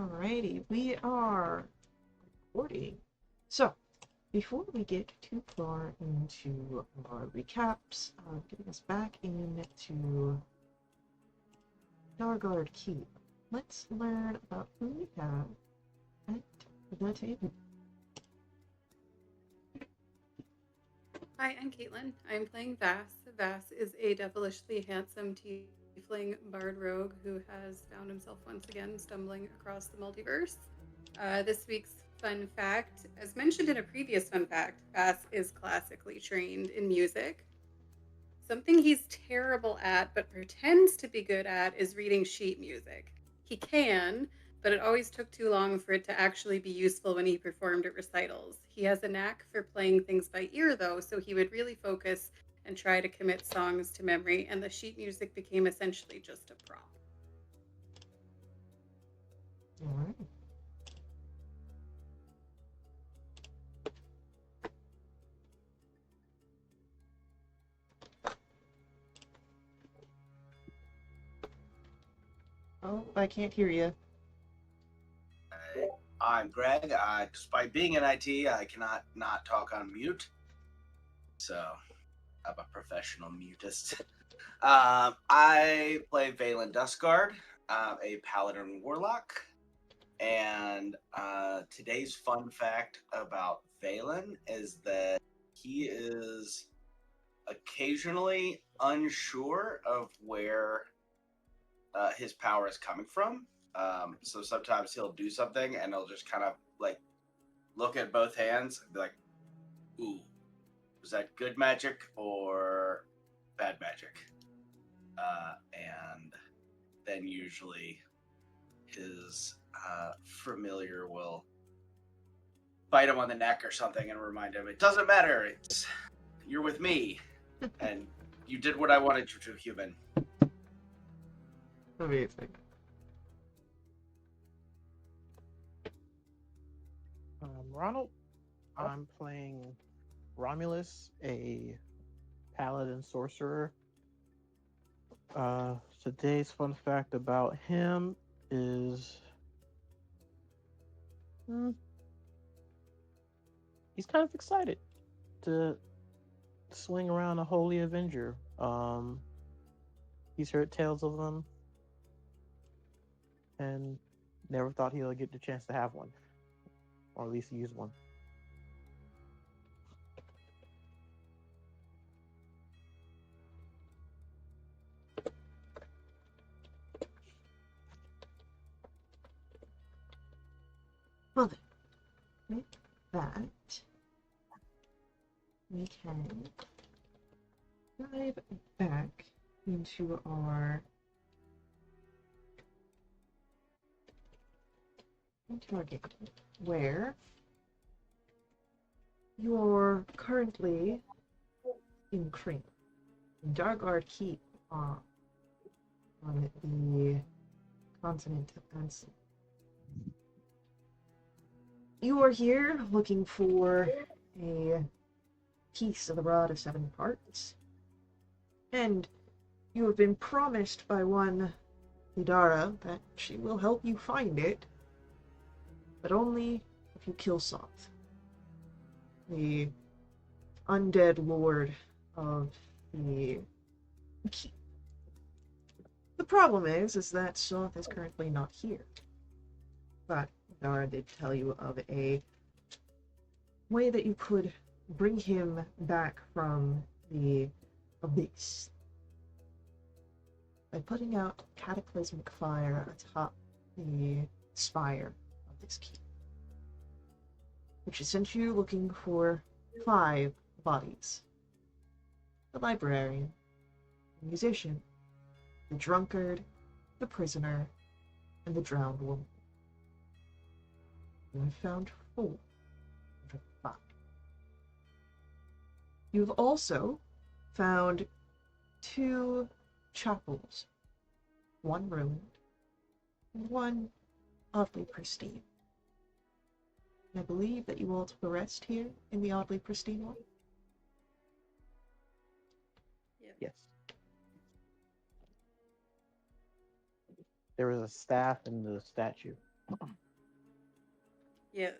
Alrighty, we are recording. So, before we get too far into our recaps, getting us back into Dargard Keep, let's learn about who we have at the table. Hi, I'm Caitlin. I'm playing Vass. Vass is a devilishly handsome tiefling bard rogue who has found himself once again stumbling across the multiverse. This week's fun fact, as mentioned in a previous fun fact, Vass is classically trained in music. Something he's terrible at but pretends to be good at is reading sheet music. He can, but it always took too long for it to actually be useful when he performed at recitals. He has a knack for playing things by ear, though, so he would really focus and try to commit songs to memory, and the sheet music became essentially just a prop. Alright. Oh, I can't hear you. I'm Greg. Despite being in IT, I cannot not talk on mute. So I'm a professional mutist. I play Valen Dustguard, a paladin warlock. And today's fun fact about Valen is that he is occasionally unsure of where his power is coming from. So sometimes he'll do something and he'll just kind of like look at both hands and be like, ooh, was that good magic or bad magic? And then usually his familiar will bite him on the neck or something and remind him, it doesn't matter, you're with me. And you did what I wanted you to, human. Amazing. Ronald. I'm playing Romulus, a paladin sorcerer. Today's fun fact about him is he's kind of excited to swing around a Holy Avenger. He's heard tales of them and never thought he'll get the chance to have one, or at least use one. Well then, with that, we can dive back into our game, where you're currently in Cream, in Dargard Keep, on the continent of Ansel. You are here looking for a piece of the Rod of Seven Parts, and you have been promised by one Idara that she will help you find it, but only if you kill Soth, the undead lord of the keep. The problem is that Soth is currently not here, but Idara did tell you of a way that you could bring him back from the abyss by putting out cataclysmic fire atop the spire of this keep, which has sent you looking for 5 bodies: the librarian, the musician, the drunkard, the prisoner, and the drowned woman. You have found 4 of the 5. You've also found 2 chapels, one ruined, and one oddly pristine. And I believe that you all took a rest here in the oddly pristine one. Yes. There was a staff in the statue. Yes.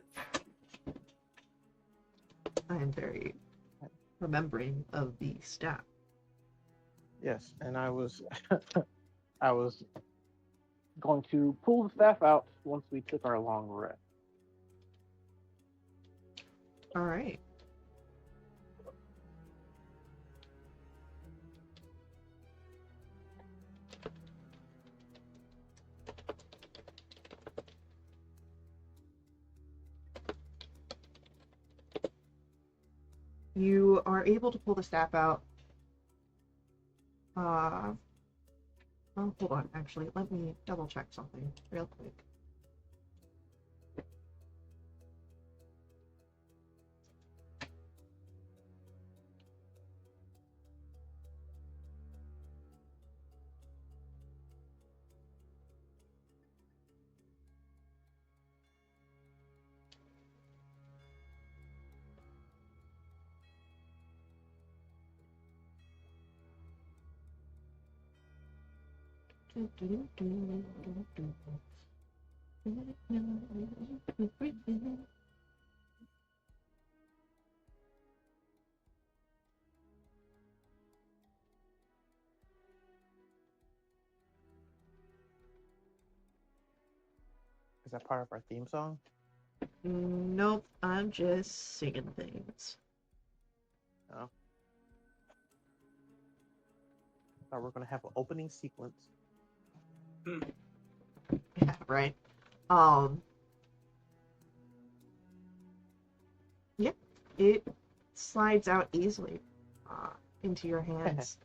I am very remembering of the staff. Yes, and I was I was going to pull the staff out once we took our long rest. All right. You are able to pull the staff out. Oh, hold on. Actually, let me double check something real quick. Is that part of our theme song? Nope, I'm just singing things. No. Thought we're gonna have an opening sequence. Yeah, right. Um, yeah, it slides out easily into your hands.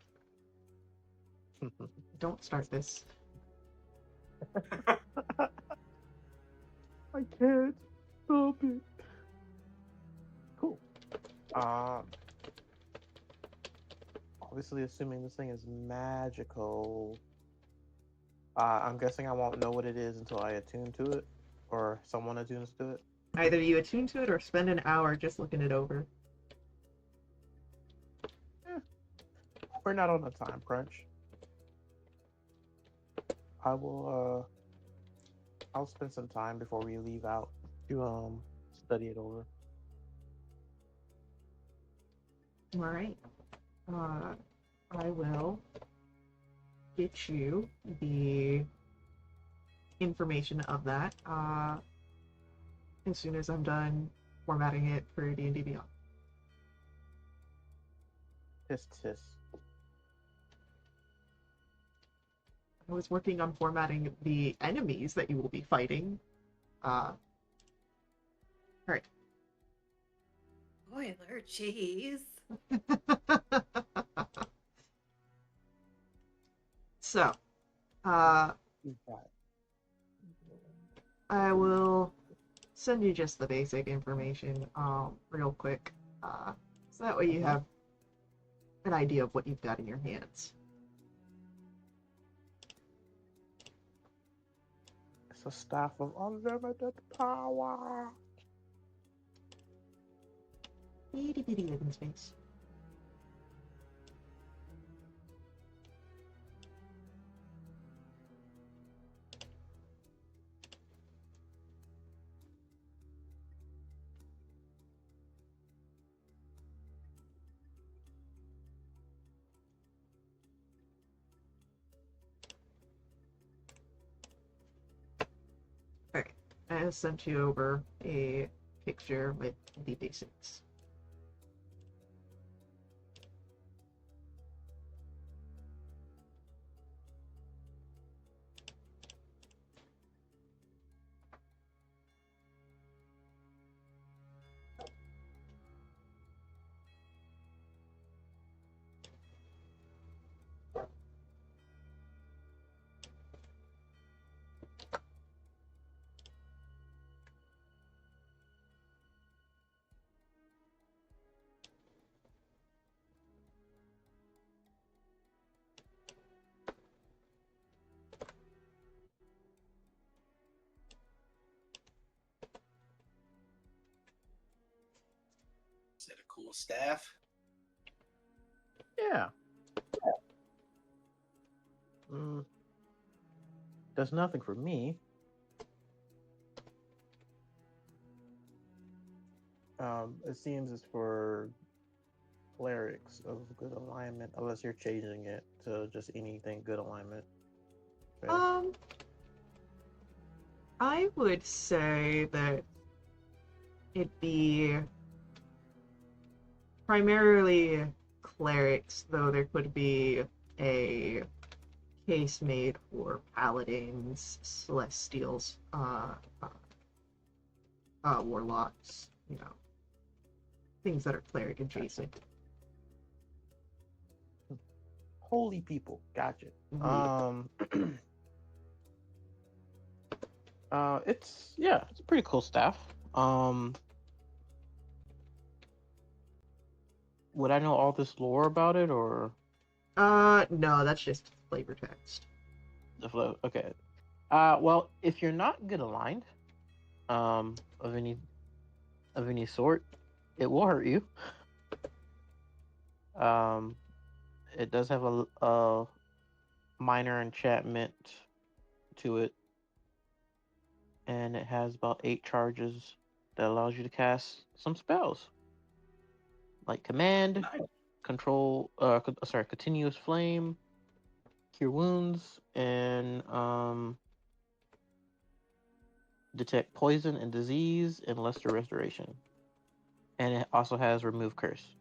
Don't start this. I can't stop it. Cool. Obviously, assuming this thing is magical, I'm guessing I won't know what it is until I attune to it, or someone attunes to it. Either you attune to it or spend an hour just looking it over. We're not on a time crunch. I will. I'll spend some time before we leave out to study it over. All right. I will get you the information of that as soon as I'm done formatting it for D&D Beyond. Tisk tisk. I was working on formatting the enemies that you will be fighting. All right. Boiler cheese. So, You got it. I will send you just the basic information real quick. So that way you have an idea of what you've got in your hands. It's a staff of unlimited power. Itty bitty living space. Alright, I sent you over a picture with the basics. Is that a cool staff? Yeah. Does nothing for me. It seems it's for clerics of good alignment, unless you're changing it to just anything good alignment. Okay. I would say that it'd be primarily clerics, though there could be a case made for paladins, celestials, warlocks, things that are cleric adjacent. Holy people, gotcha. Mhm. It's a pretty cool staff. Would I know all this lore about it, or No, that's just flavor text. the flow? Okay. Well, if you're not good aligned, of any sort, it will hurt you. Um, it does have a minor enchantment to it, and it has about 8 charges that allows you to cast some spells like command, Nice. control, continuous flame, cure wounds, and detect poison and disease, and lesser restoration. And it also has remove curse.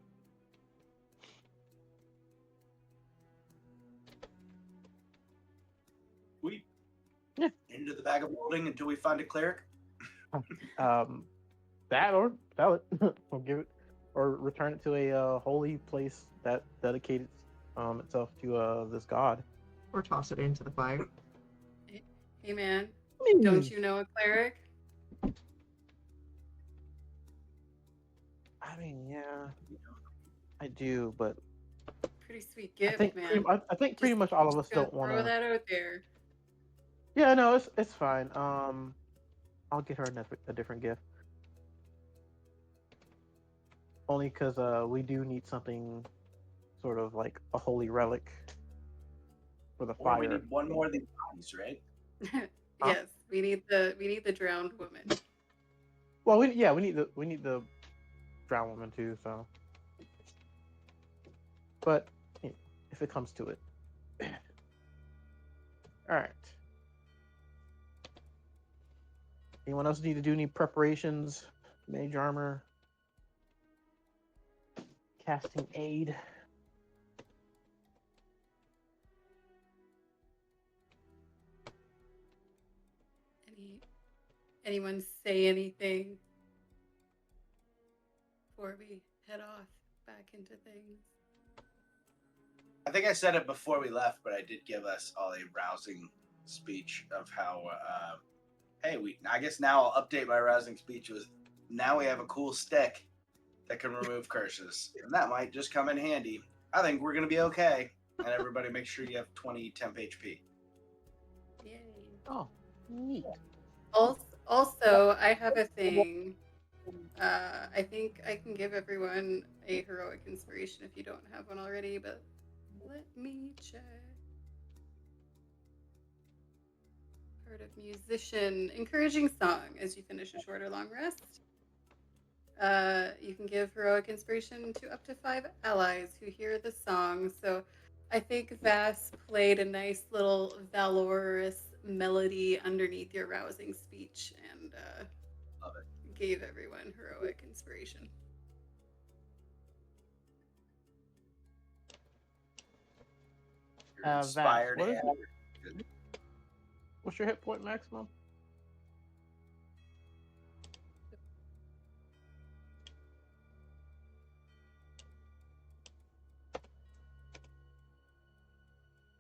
We Yeah. into the bag of holding until we find a cleric. That or sell it, or give it, or return it to a holy place that dedicates itself to this god. Or toss it into the fire. Hey man, I mean, don't you know a cleric? yeah, I do, but Pretty sweet I gift, think man. I think pretty much all of us Just gonna don't want throw to. that out there. Yeah, no, it's fine. I'll get her a different gift. Only because we do need something sort of like a holy relic for the Or we fire. need one more of these bodies, right? Yes, we need the drowned woman. Well, we need the drown woman too. So, but if it comes to it, all right. Anyone else need to do any preparations? Mage armor, casting aid. Anyone say anything before we head off back into things? I think I said it before we left, but I did give us all a rousing speech of how, hey, I guess now I'll update my rousing speech with, now we have a cool stick that can remove curses. And that might just come in handy. I think we're going to be okay. And everybody make sure you have 20 temp HP. Yay. Oh, neat. Also, I have a thing. I think I can give everyone a heroic inspiration if you don't have one already, but let me check. Part of musician, encouraging song as you finish a short or long rest. You can give heroic inspiration to up to 5 allies who hear the song. So I think Vass played a nice little valorous melody underneath your rousing speech and Love it. gave everyone heroic inspiration. You're inspired. Vass, what's your hit point maximum?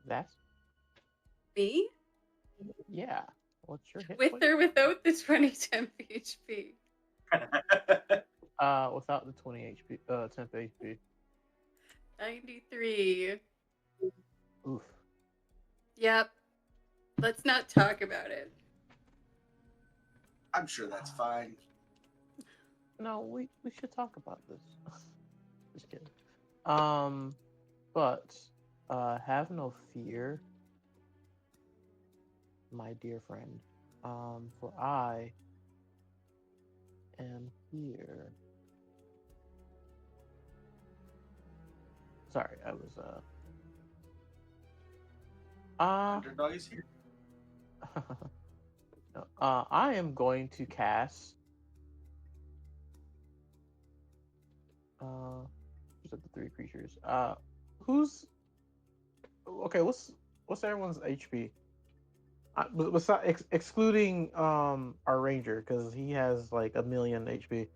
Vass? Me? Yeah. What's your hit With point? or without the 20 temp HP? Without the 20 HP, temp HP. 93. Oof. Yep. Let's not talk about it. I'm sure that's fine. No, we should talk about this. Just kidding. But have no fear, my dear friend. For I am here Sorry, I was uh Underdog is here. no, I am going to cast who's at the three creatures? Who's okay, what's everyone's HP? Excluding our ranger because he has like 1,000,000 HP.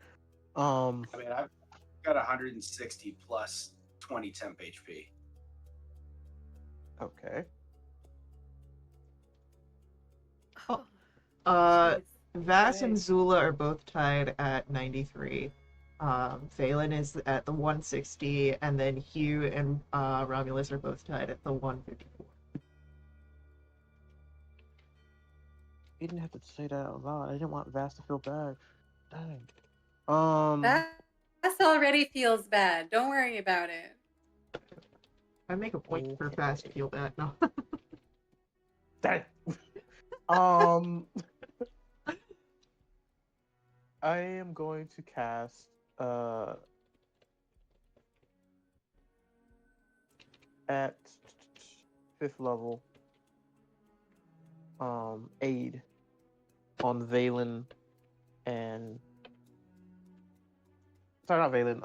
I mean, I've got 160 plus 20 temp HP. Okay. Oh. Uh, Jeez. Vass and Okay. Zula are both tied at 93. Phelan is at the 160, and then Hugh and Romulus are both tied at the 154. You didn't have to say that out loud. I didn't want Vast to feel bad. Dang. Um. That already feels bad. Don't worry about it. I make a point for Vass to feel bad. No. Dang. um. I am going to cast at 5th level aid on Valen and sorry, not Valen,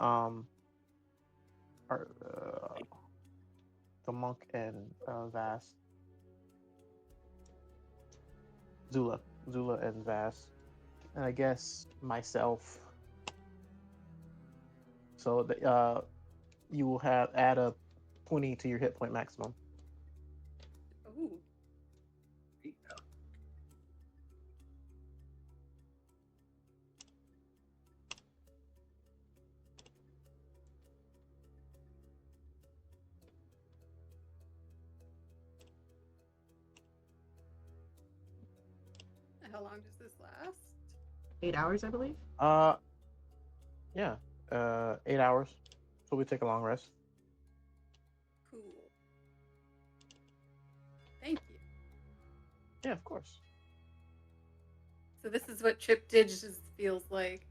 or, the monk and Vass. Zula and Vass, and I guess myself. So you will add a 20 to your hit point maximum. Ooh. How long does this last? 8 hours, I believe. Yeah, 8 hours. So we take a long rest. Cool. Thank you. Yeah, of course. So this is what Chip Digits feels like.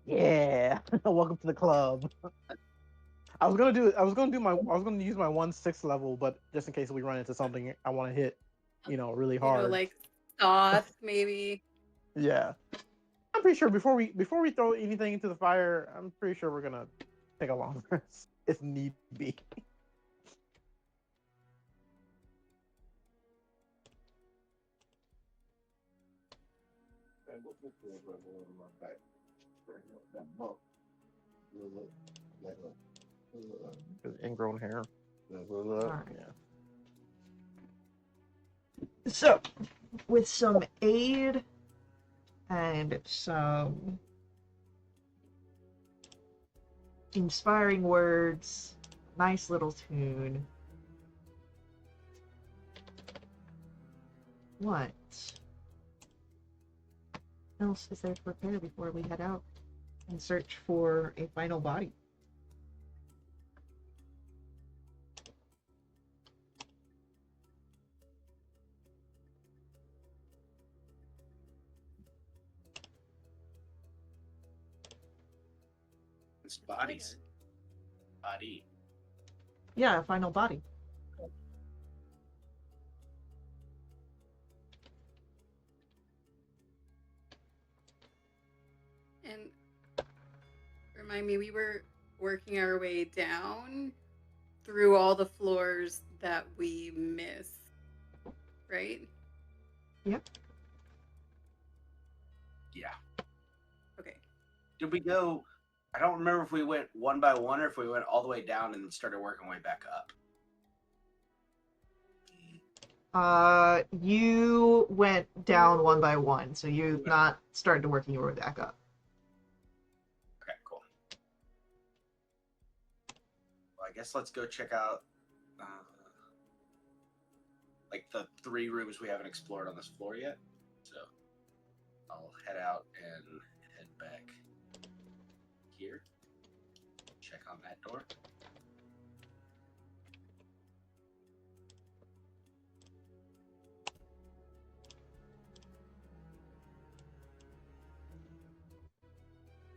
Yeah, welcome to the club. I was gonna use my 1/6 level, but just in case we run into something I want to hit, really hard. Like Thoth, maybe. Yeah, I'm pretty sure before we throw anything into the fire, I'm pretty sure we're gonna take a long rest if need be. Ingrown hair. Alright. Yeah. So, with some aid and some inspiring words, nice little tune. What else is there to prepare before we head out and search for a final body? It's bodies. Body. Yeah, a final body. And remind me, we were working our way down through all the floors that we missed, right? Yep. Yeah. Okay. Did we go? I don't remember if we went one by one or if we went all the way down and started working way back up. You went down one by one, so you've not started to working your way back up. Okay, cool. Well, I guess let's go check out like the 3 rooms we haven't explored on this floor yet. So I'll head out and head back here. Check on that door.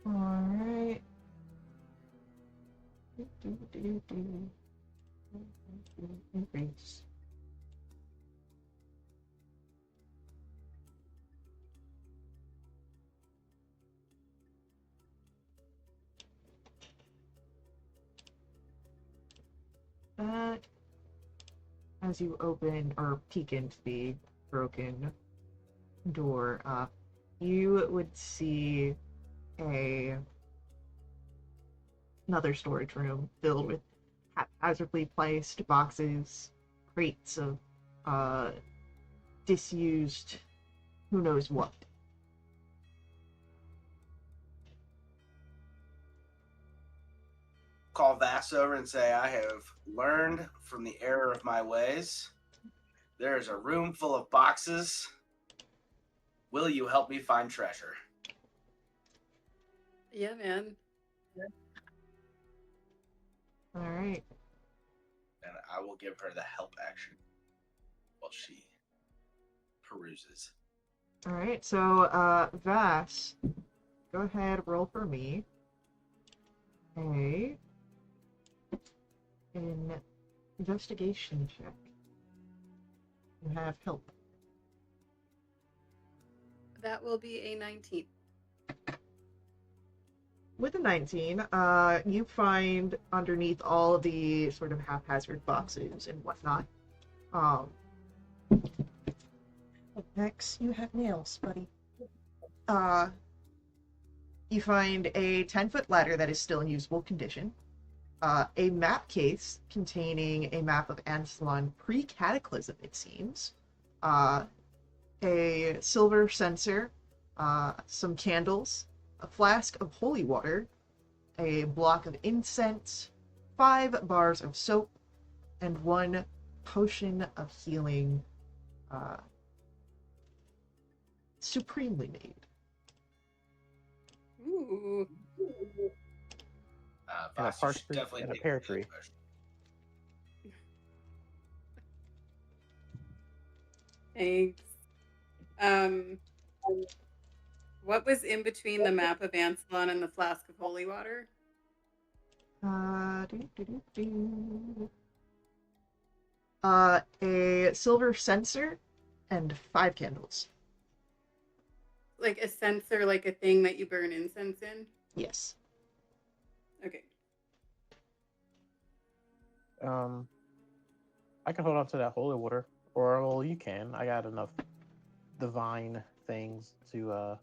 Alright. to increase. But as you open or peek into the broken door, you would see a another storage room filled with haphazardly placed boxes, crates of uh, disused who knows what. Call Vass over and say, I have learned from the error of my ways. There is a room full of boxes. Will you help me find treasure? Yeah, man. All right. And I will give her the help action while she peruses. All right. So, Vass, go ahead, roll for me. An investigation check. You have help. That will be a 19. With a 19, you find underneath all of the sort of haphazard boxes and whatnot. Next, you have nails, buddy. You find a 10-foot ladder that is still in usable condition. A map case containing a map of Ansalon pre-cataclysm, it seems. A silver censer, some candles, a flask of holy water, a block of incense, 5 bars of soap, and 1 potion of healing, supremely made. Ooh. And a Vass, you should parsley definitely and a take pear the tree. potion. Thanks. What was in between the map of Ansalon and the flask of holy water? A silver censer and 5 candles. Like a censer, like a thing that you burn incense in? Yes. Okay. I can hold on to that holy water, or well, you can. I got enough divine things to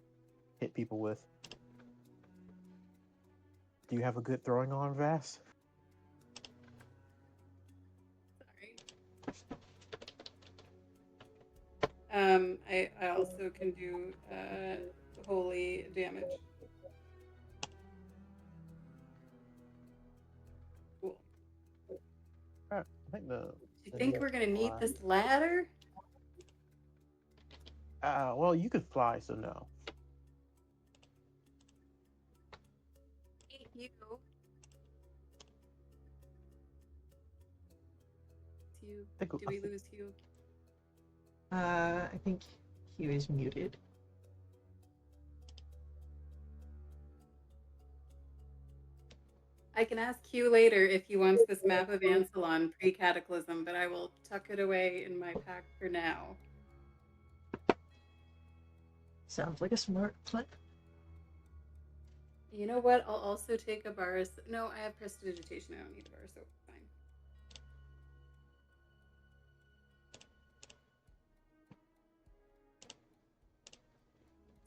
hit people with. Do you have a good throwing arm, Vass? Sorry. I also can do holy damage. Cool. I think Do you think we're gonna need fly. this ladder? Well, you could fly, so no. Hate you. Hugh. Do we lose Hugh? I think he was muted. I can ask Hugh later if he wants this map of Ansalon pre-cataclysm, but I will tuck it away in my pack for now. Sounds like a smart plan. You know what? I'll also take a bar. No, I have prestidigitation. I don't need a bar, so fine.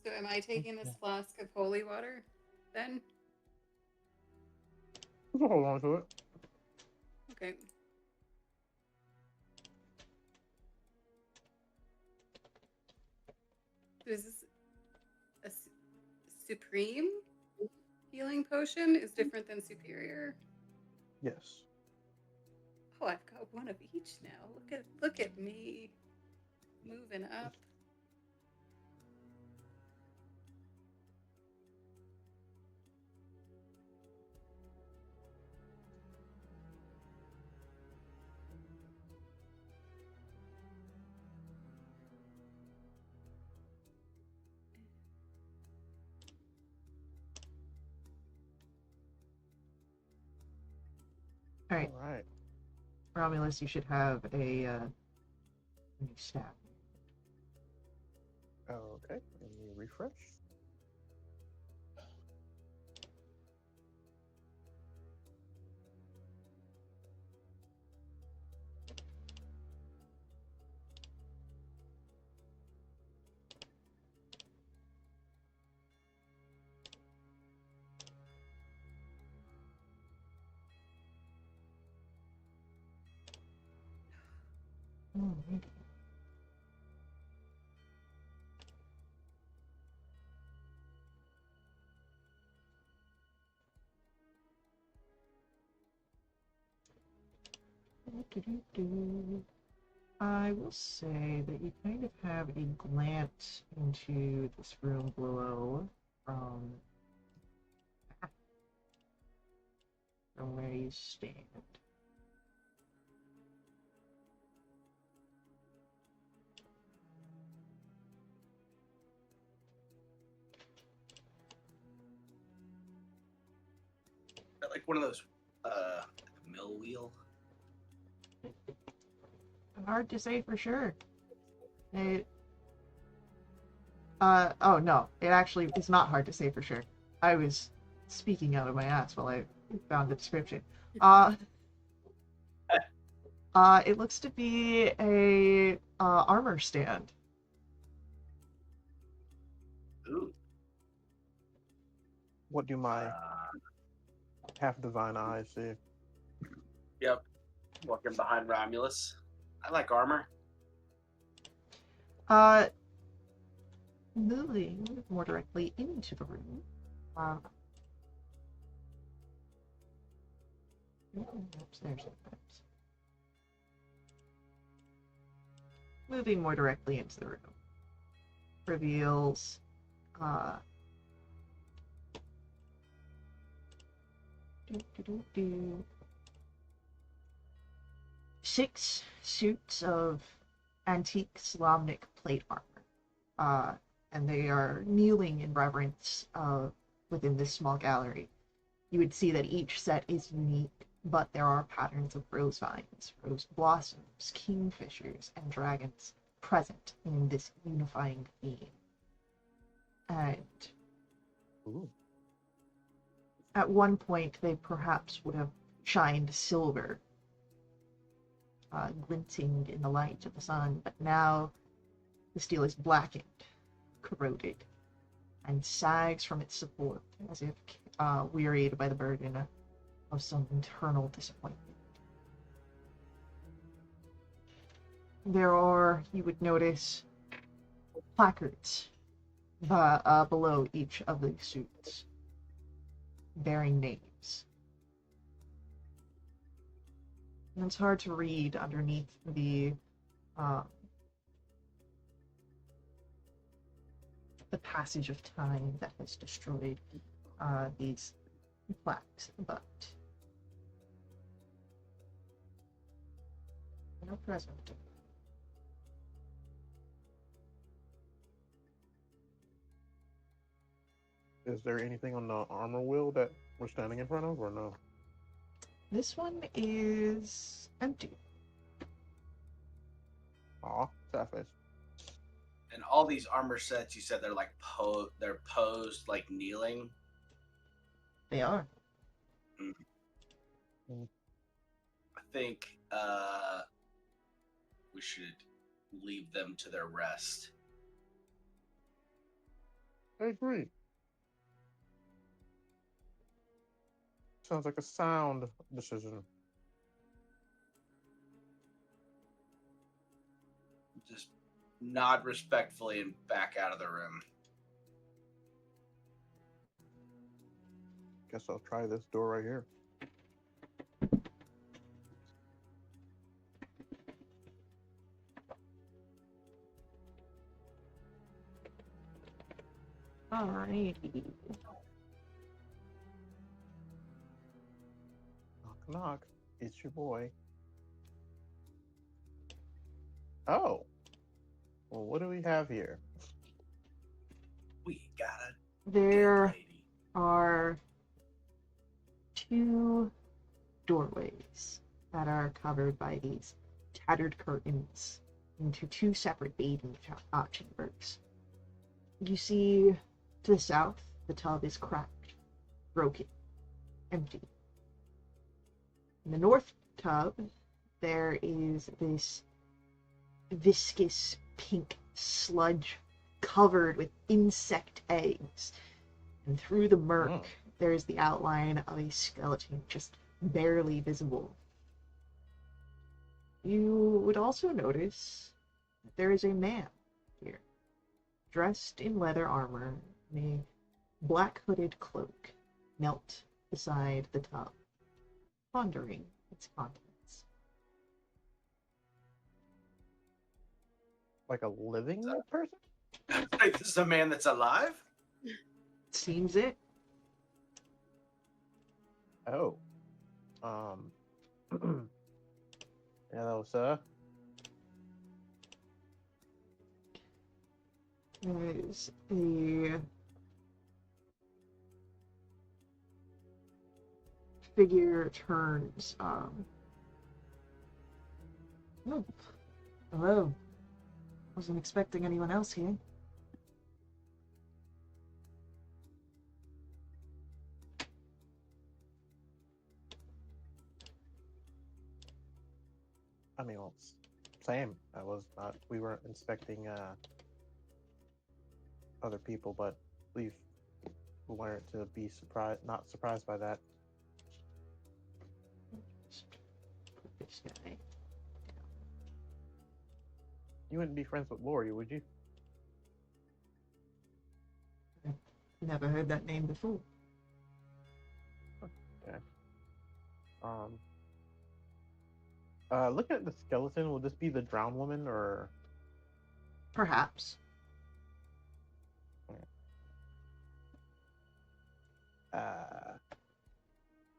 So am I taking this flask of holy water then? Hold on to it. Okay. So is this a supreme healing potion? Is different than superior? Yes. Oh, I've got one of each now. Look at me moving up. All right. All right. Romulus, you should have a new stat. Okay, let me refresh. Alrighty. Do-do-do-do. I will say that you kind of have a glance into this room below from where you stand. Like one of those mill wheel. Hard to say for sure. It oh no, it actually is not hard to say for sure. I was speaking out of my ass while I found the description. It looks to be a armor stand. Ooh. What do my half divine eyes see? Yep. Walking behind Romulus. I like armor. Moving more directly into the room. Upstairs. Moving more directly into the room reveals six suits of antique Slavnik plate armor, and they are kneeling in reverence within this small gallery. You would see that each set is unique, but there are patterns of rose vines, rose blossoms, kingfishers, and dragons present in this unifying theme. And Ooh. at one point, they perhaps would have shined silver, glinting in the light of the sun, but now the steel is blackened, corroded, and sags from its support as if wearied by the burden of some internal disappointment. There are, you would notice, placards below each of the suits, bearing names. And it's hard to read underneath the passage of time that has destroyed these plaques, but no present. Is there anything on the armor wheel that we're standing in front of, or no? This one is empty. Aw, sad face. And all these armor sets, you said they're like they're posed like kneeling. They are. I think we should leave them to their rest. I agree. Sounds like a sound decision. Just nod respectfully and back out of the room. Guess I'll try this door right here. Alrighty. Knock, knock. It's your boy. Oh. Well, what do we have here? We got a There dead lady. are two doorways that are covered by these tattered curtains into two separate bathing chambers. You see to the south, the tub is cracked, broken, empty. In the north tub, there is this viscous pink sludge covered with insect eggs. And through the murk, there is the outline of a skeleton just barely visible. You would also notice that there is a man here, dressed in leather armor and a black hooded cloak, knelt beside the tub, pondering its contents. Like a living person? Like, this is a man that's alive? Seems it. Oh. Hello, sir. There's a figure turns. Oh, hello. Wasn't expecting anyone else here. I mean, well, same. I was not. We weren't inspecting other people, but we wanted to be surprised, not surprised by that. Put this guy. You wouldn't be friends with Lori, would you? Never heard that name before. Okay. Looking at the skeleton, will this be the drowned woman or? Perhaps.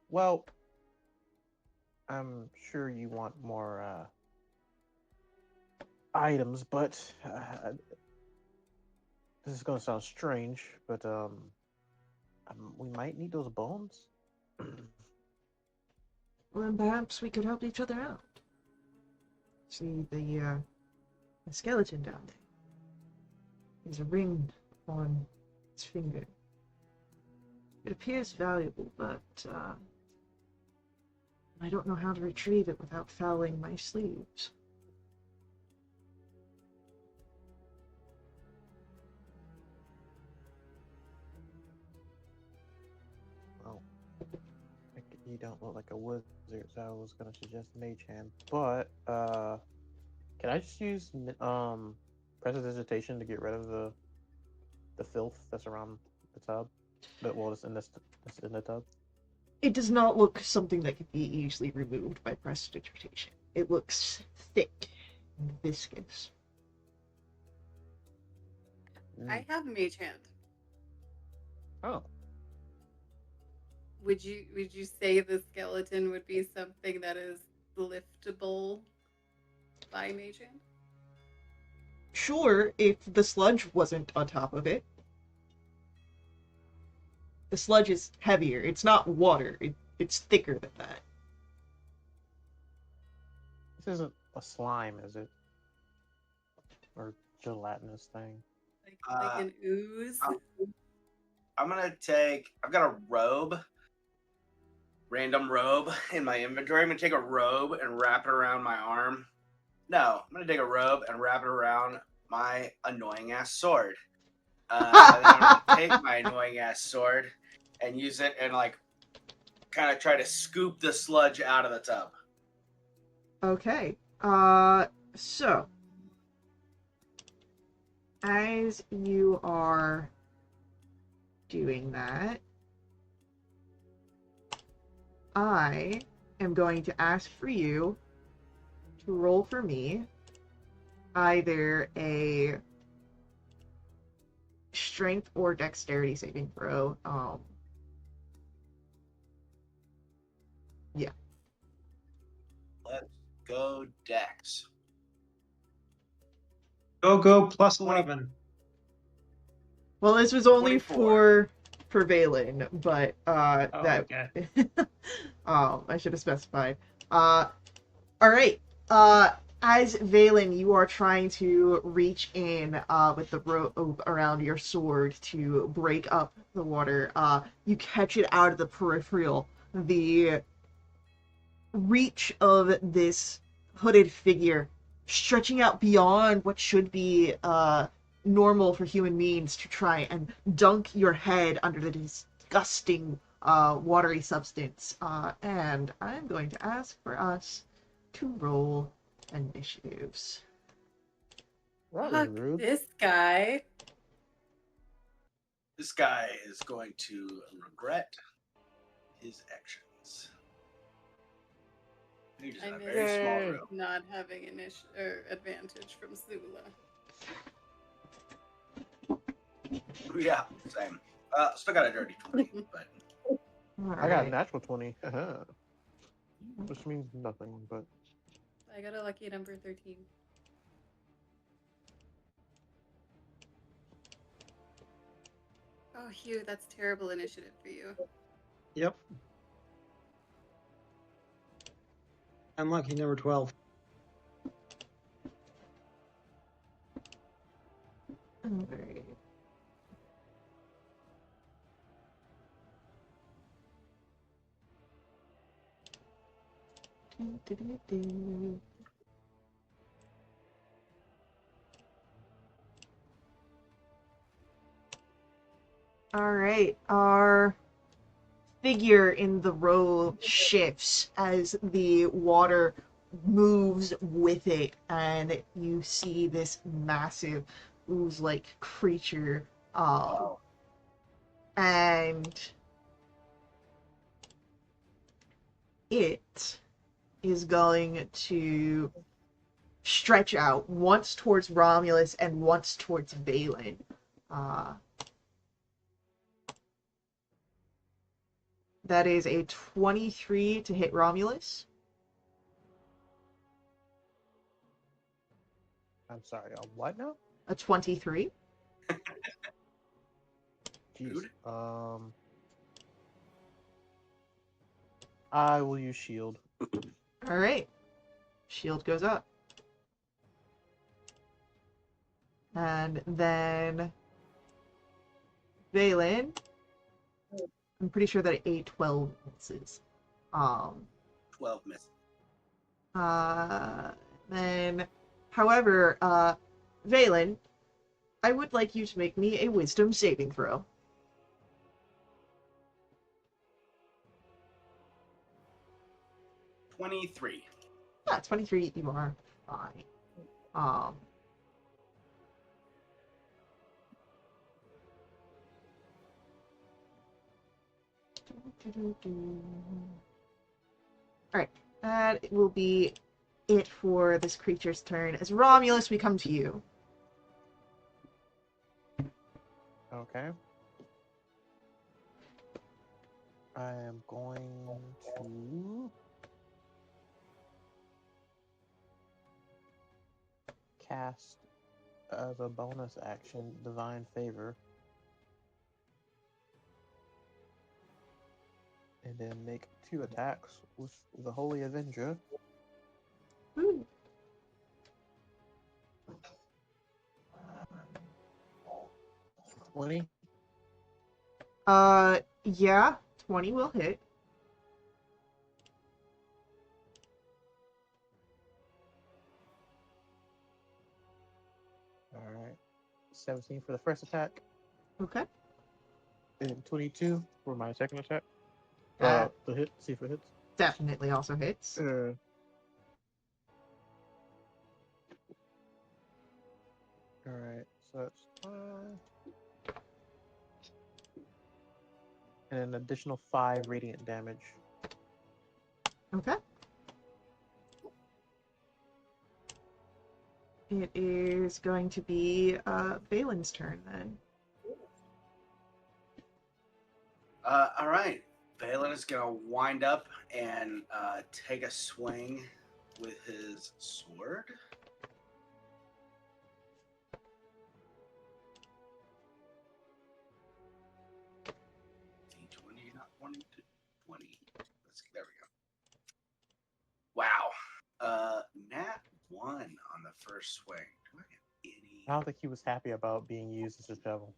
Well, I'm sure you want more items, but this is gonna sound strange, but we might need those bones. Well, then perhaps we could help each other out. See the skeleton down there. There's a ring on its finger. It appears valuable, but I don't know how to retrieve it without fouling my sleeves. Well, you don't look like a wizard, so I was gonna suggest Mage Hand, but can I just use Prestidigitation to get rid of the filth that's around the tub? But well, it's in the tub. It does not look something that could be easily removed by prestidigitation. It looks thick and viscous. I have Mage Hand. Oh. Would you say the skeleton would be something that is liftable by Mage Hand? Sure, if the sludge wasn't on top of it. The sludge is heavier. It's not water. It's thicker than that. This isn't a slime, is it? Or gelatinous thing? Like an ooze? I'm gonna take. I've got a robe, random robe in my inventory. I'm gonna take a robe and wrap it around my arm. No, I'm gonna take a robe and wrap it around my annoying ass sword. And then I'm gonna take my annoying ass sword and use it and like kind of try to scoop the sludge out of the tub. Okay. So as you are doing that, I am going to ask for you to roll for me either a strength or dexterity saving throw. Yeah. Let's go, Dex. Go plus 11. Well, this was only 24. for Valen, but Oh, that okay. I should have specified. All right. As Valen, you are trying to reach in with the rope around your sword to break up the water. You catch it out of the peripheral. The reach of this hooded figure stretching out beyond what should be normal for human beings to try and dunk your head under the disgusting watery substance. And I'm going to ask for us to roll initiatives. That was Fuck rude. this guy. This guy is going to regret his actions. He just I in a miss very small Yay. room. not having advantage from Zula. Yeah, same. Still got a dirty 20, but I got a Alright. natural 20. Which means nothing, but I got a lucky number 13. Oh, Hugh, that's terrible initiative for you. Yep. Unlucky number 12. Alright. Do-do-do-do. All right, our figure in the row shifts as the water moves with it, and you see this massive ooze-like creature, oh, and it is going to stretch out once towards Romulus and once towards Valen. Uh, that is a 23 to hit Romulus. I'm sorry. What now? A 23. Jeez. Rude. I will use shield. All right. Shield goes up. And then Valen, I'm pretty sure that a 12 misses. 12 misses. Uh, then, however, Valen, I would like you to make me a wisdom saving throw. 23. Yeah, 23, you are fine. Um, Alright, that will be it for this creature's turn. As Romulus, we come to you. Okay. I am going to cast as a bonus action Divine Favor. And then make 2 attacks with the Holy Avenger. Woo. 20. Yeah, 20 will hit. Alright. 17 for the first attack. Okay. And 22 for my second attack. That The hit. See if it hits. definitely also hits. Alright, so that's 5. And an additional 5 radiant damage. Okay. It is going to be Valen's turn then. All right. Valen is going to wind up and take a swing with his sword. D20, not 1 to 20. There we go. Wow. the first swing. Do I have any? I don't think he was happy about being used as a shovel.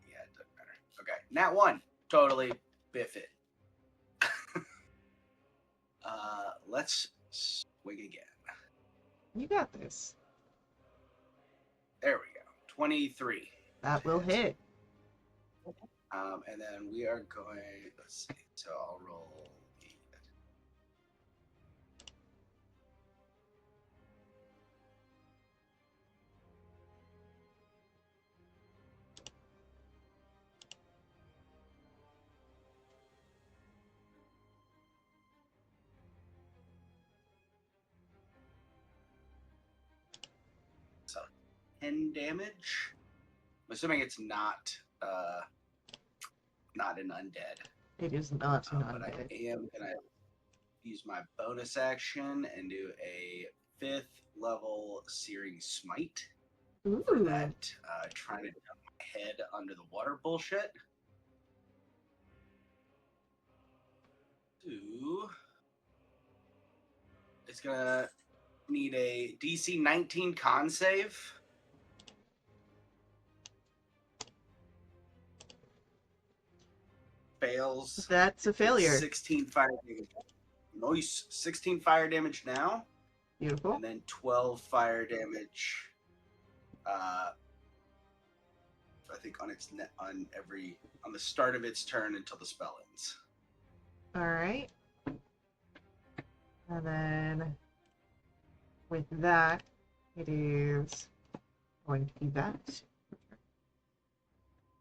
Yeah, it doesn't matter. Okay, nat 1. Totally biff it. Let's swing again. You got this. There we go. 23. That will hit. And then we are going. Let's see. So I'll roll the. So 10 damage. I'm assuming it's not an undead. It is not an But I undead. am gonna use my bonus action and do a 5th level Searing Smite for Ooh. that trying to dump my head under the water bullshit. Ooh. It's gonna need a DC 19 con save. Fails. That's a failure. 16 fire damage. Nice. 16 fire damage now. Beautiful. And then 12 fire damage. I think on its on the start of its turn until the spell ends. All right. And then with that, it is going to be that.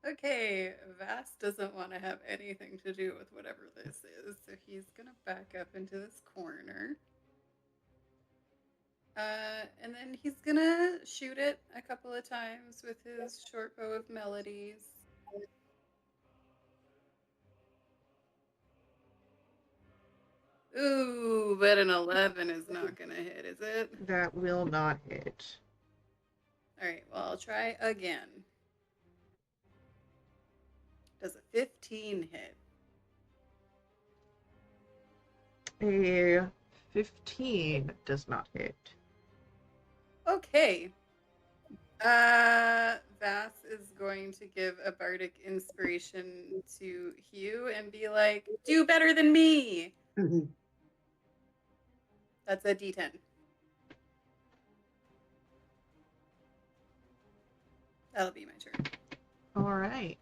Okay, Vass doesn't want to have anything to do with whatever this is, so he's gonna back up into this corner. And then he's gonna shoot it a couple of times with his short bow of melodies. Ooh, but an 11 is not gonna hit, is it? That will not hit. Alright, well, I'll try again. Does a 15 hit? A 15 does not hit. Okay. Vass is going to give a bardic inspiration to Hugh and be like, do better than me! That's a D10. That'll be my turn. All right.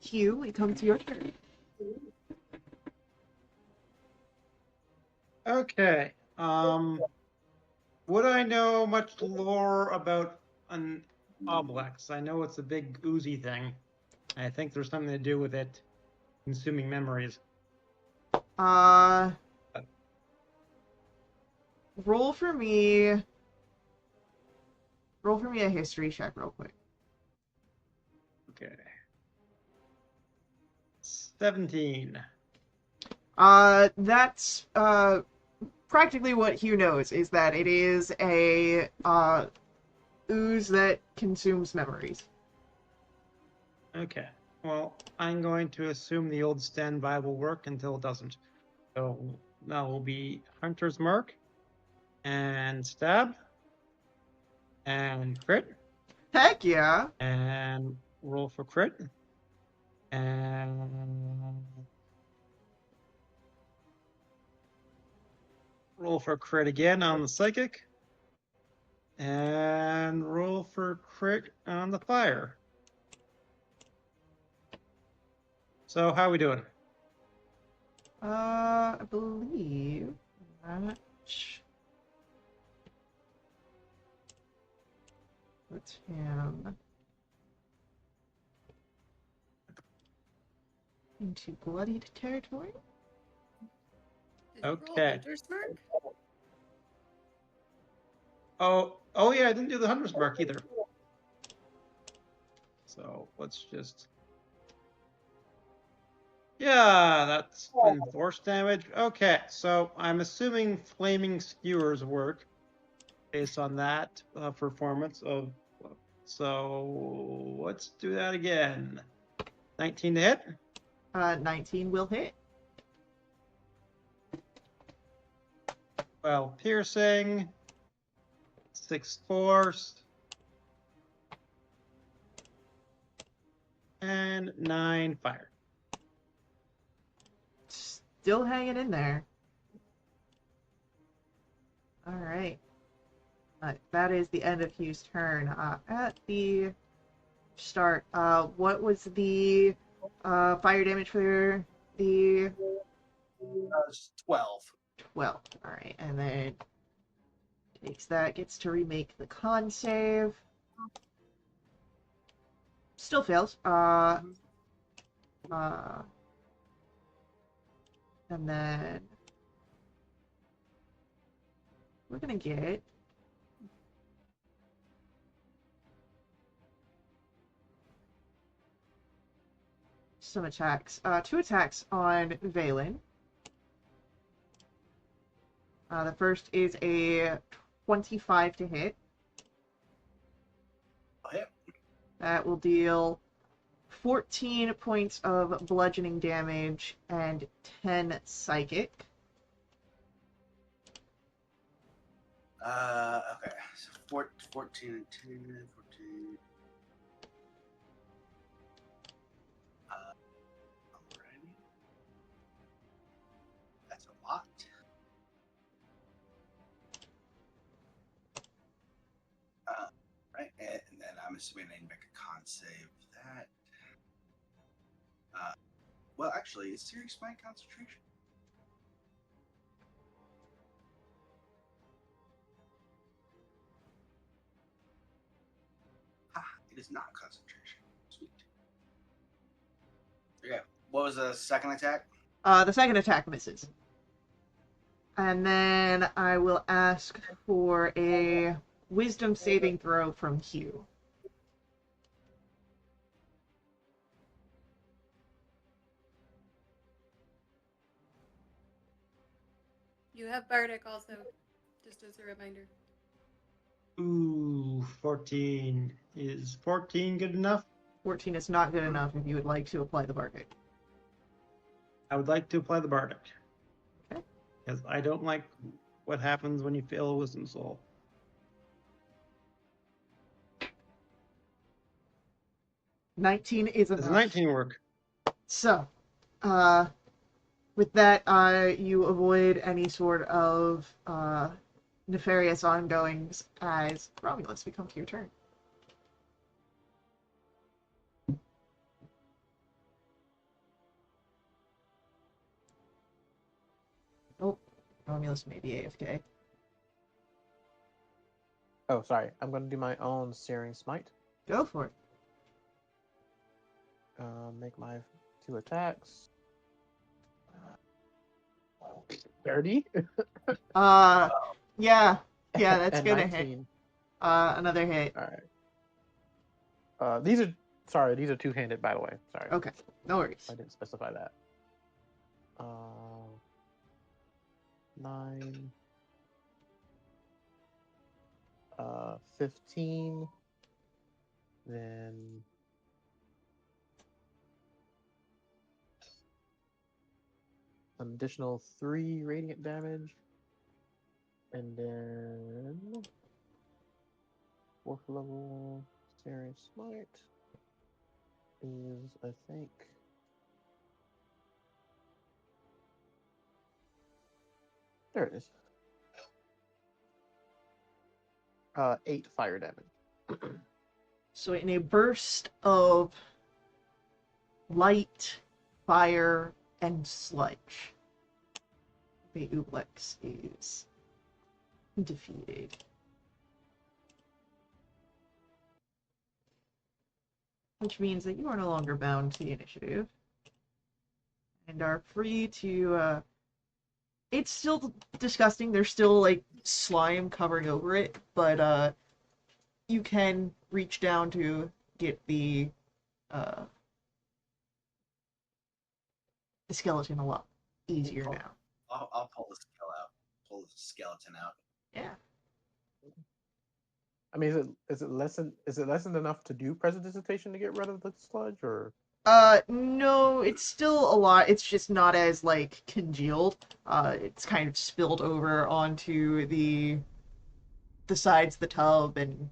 Hugh, it comes to your turn. Okay. Would I know much lore about an oblex? I know it's a big oozy thing. I think there's something to do with it consuming memories. Roll for me. Roll for me a history check real quick. Okay. 17. That's practically what Hugh knows, is that it is a ooze that consumes memories. Okay. Well, I'm going to assume the old standby will work until it doesn't. So that will be Hunter's Mark and Stab and Crit Heck yeah! and roll for Crit and roll for Crit again on the Psychic and roll for Crit on the Fire. So how are we doing? I believe that puts him into bloodied territory. Did you roll Okay. Hunter's Mark? Oh yeah, I didn't do the Hunter's Mark either. So let's just. Yeah, that's been force damage. Okay, so I'm assuming Flaming Skewers work based on that performance of. So let's do that again. 19 to hit. 19 will hit. 12 piercing, 6 force, and 9 fire. Still hanging in there. All right. That is the end of Hugh's turn. At the start, what was the fire damage for the 12. 12? All right, and then takes that, gets to remake the con save. Still fails. And then we're gonna get some attacks. 2 attacks on Valen. The first is a 25 to hit. Hit. That will deal 14 points of bludgeoning damage and 10 psychic. Okay. So 14 and 10, 14. Alrighty. That's a lot. Right, and then I'm assuming I need to make a con save for that. Well, actually, is Serious Mind concentration? It is not concentration. Sweet. Okay. What was the second attack? The second attack misses. And then I will ask for a wisdom saving throw from Hugh. You have Bardic also, just as a reminder. Ooh, 14. Is 14 good enough? 14 is not good enough if you would like to apply the Bardic. I would like to apply the Bardic. Okay. Because I don't like what happens when you fail a Wisdom Soul. 19 is enough. Does 19 work? So, with that, you avoid any sort of nefarious ongoings as Romulus, we come to your turn. Oh, Romulus may be AFK. Oh, sorry. I'm going to do my own Searing Smite. Go for it. Make my 2 attacks. 30? Yeah, that's and gonna 19. hit. Another hit. All right. These are two-handed, by the way. Sorry. Okay, no worries. I didn't specify that. 9. 15. Then an additional 3 radiant damage. And then 4th level Searing Smite is, I think, there it is. 8 fire damage. So in a burst of light, fire, and sludge, the Ublex is defeated. Which means that you are no longer bound to the initiative. And are free to, it's still disgusting, there's still, like, slime covering over it, but, you can reach down to get the skeleton a lot easier now. I'll pull the skeleton out. Yeah. I mean, is it lessened enough to do prestidigitation to get rid of the sludge, or? No, it's still a lot. It's just not as, like, congealed. It's kind of spilled over onto the sides of the tub and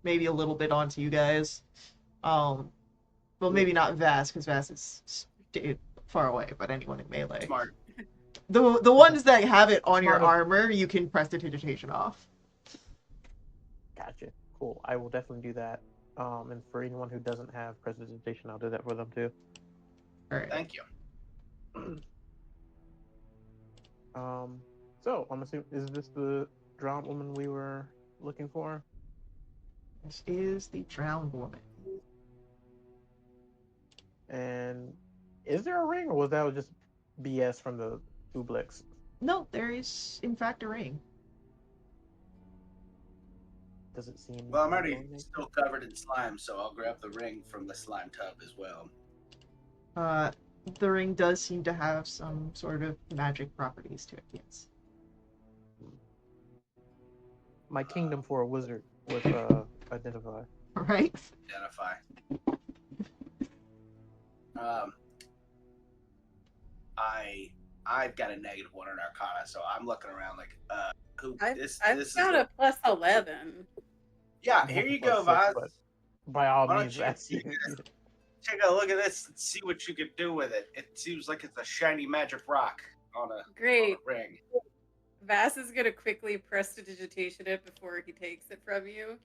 maybe a little bit onto you guys. Um, well, maybe not Vass, because Vass is far away, but anyone in melee. Smart. The ones that have it on your Smart of- armor, you can press the digitation off. Gotcha. Cool. I will definitely do that. And for anyone who doesn't have prestidigitation, I'll do that for them too. All right. Thank you. So I'm assuming, is this the drowned woman we were looking for? This is the drowned woman. And is there a ring, or was that just BS from the Ublex? No, there is in fact a ring. Does it seem? Well, I'm already illuminated? still covered in slime, so I'll grab the ring from the slime tub as well. The ring does seem to have some sort of magic properties to it. Yes. My kingdom for a wizard with identify. Right. Identify. I've got a -1 in Arcana, so I'm looking around like, who? I've This got is a +11. yeah. Here you go, Plus Vaz. 6, but by all Why don't means, you- that's you Take a look at this and see what you can do with it. It seems like it's a shiny magic rock on a Great. ring. Vass is gonna quickly prestidigitation it before he takes it from you.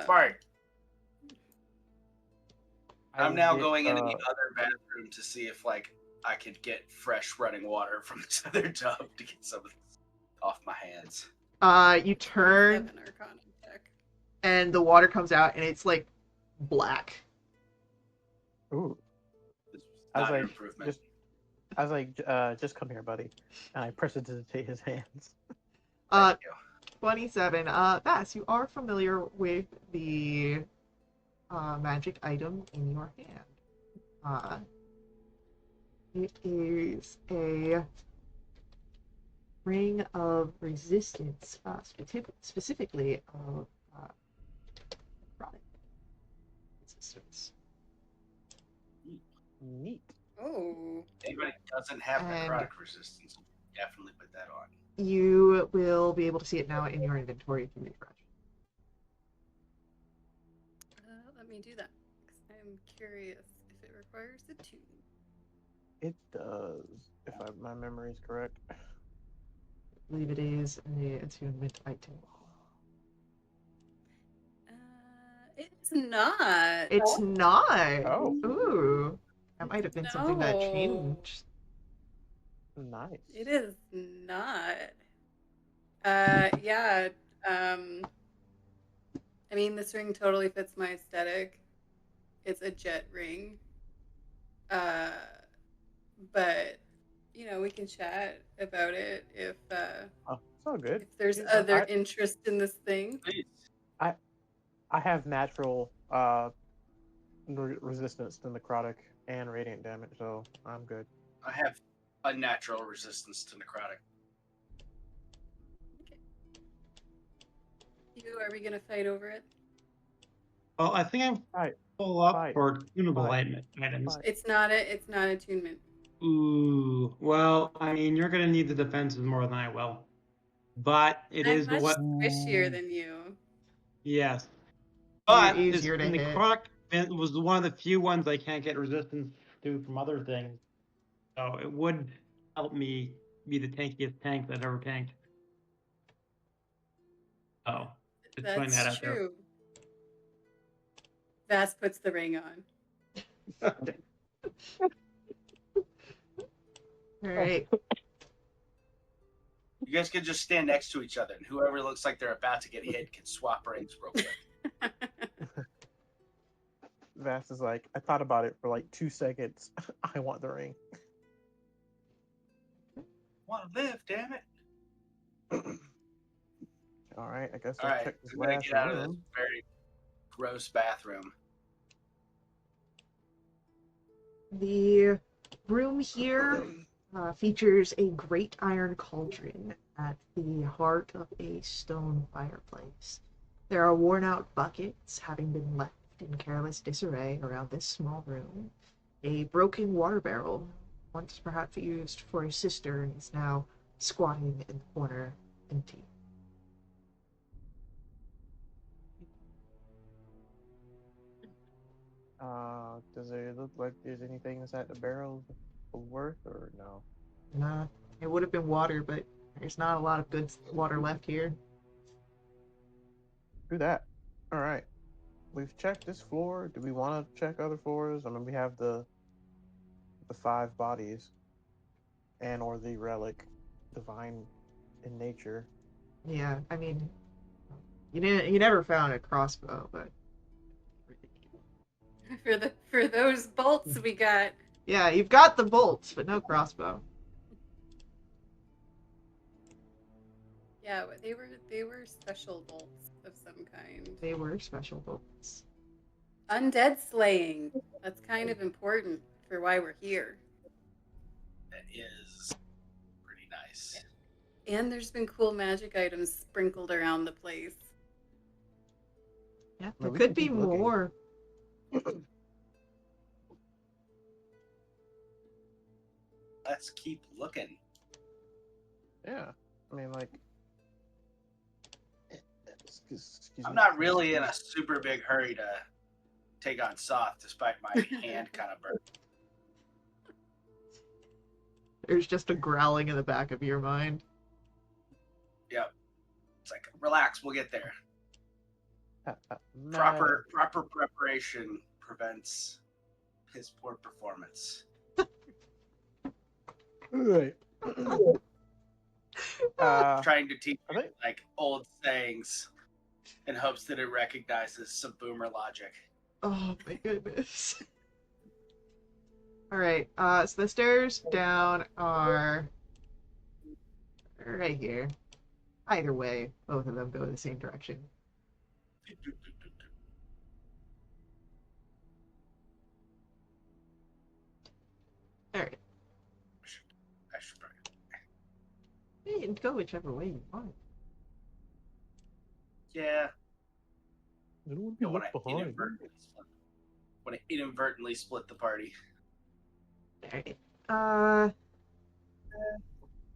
Smart. I I'm will now get, going into the other bathroom to see if like I could get fresh running water from this other tub to get some of this off my hands. You turn 7 Arcana check. and the water comes out and it's like black. Ooh. This was I was not an like, improvement. I was like, just come here, buddy. And I prestidigitate his hands. Uh, Thank you. 27. Vass, you are familiar with the magic item in your hand. It is a ring of resistance, specifically of necrotic resistance. Neat. Oh. Anybody who doesn't have And- necrotic resistance, definitely put that on. You will be able to see it now in your inventory if you refresh. Let me do that. 'Cause I'm curious if it requires a 2. It does, if my memory is correct. I believe it is a attunement item. It's not. It's not. Oh. Ooh, that might have been something that No. changed. Nice. It is not. Yeah. I mean, this ring totally fits my aesthetic. It's a jet ring. But you know, we can chat about it if Oh, it's all good. there's Yeah, other interest in this thing. Please. I have natural resistance to necrotic and radiant damage, so I'm good. I have unnatural resistance to necrotic. Are we gonna fight over it? Well, I think I'm Right. full up Fight. for tunable Fight. items. Fight. It's not attunement. Ooh, well, I mean, you're gonna need the defenses more than I will, but it I'm is much what. squishier than you. Yes, but You're this easier to hit. necrotic was one of the few ones I can't get resistance to from other things, so it would help me be the tankiest tank that ever tanked. Oh, just putting that That's out there. true. Vass puts the ring on. All right. You guys can just stand next to each other, and whoever looks like they're about to get hit can swap rings real quick. Vass is like, I thought about it for like 2 seconds. I want the ring. Want to live, damn it! All right, I guess All I'll right, check this I'm gonna last get out of this room. very gross bathroom. The room here features a great iron cauldron at the heart of a stone fireplace. There are worn out buckets having been left left in careless disarray around this small room. A broken water barrel, once perhaps used for a cistern, is now squatting in the corner, empty. Does it look like there's anything inside the barrel of worth or no? Nah, it would have been water, but there's not a lot of good water left here. Do that. All right. We've checked this floor. Do we want to check other floors? I mean, we have the 5 bodies and or the relic, divine in nature. Yeah, I mean, you never found a crossbow, but For those bolts we got. yeah, you've got the bolts, but no crossbow. Yeah, they were special bolts of some kind. They were special bolts. Undead slaying. That's kind of important for why we're here. That is pretty nice. And there's been cool magic items sprinkled around the place. Yeah, I there mean, we could can be keep looking. more. Let's keep looking. Yeah. I mean, like. Excuse I'm me. not really in a super big hurry to take on Soth, despite my hand kind of burnt. There's just a growling in the back of your mind. Yep. It's like, relax, we'll get there. No. Proper preparation prevents his poor performance. Right. Trying to teach I think like old sayings in hopes that it recognizes some boomer logic. Oh my goodness. Alright, so the stairs down are right here. Either way, both of them go in the same direction. Alright. I should probably. You can go whichever way you want. Yeah. I don't want to be left behind. When I inadvertently split the party. Alright.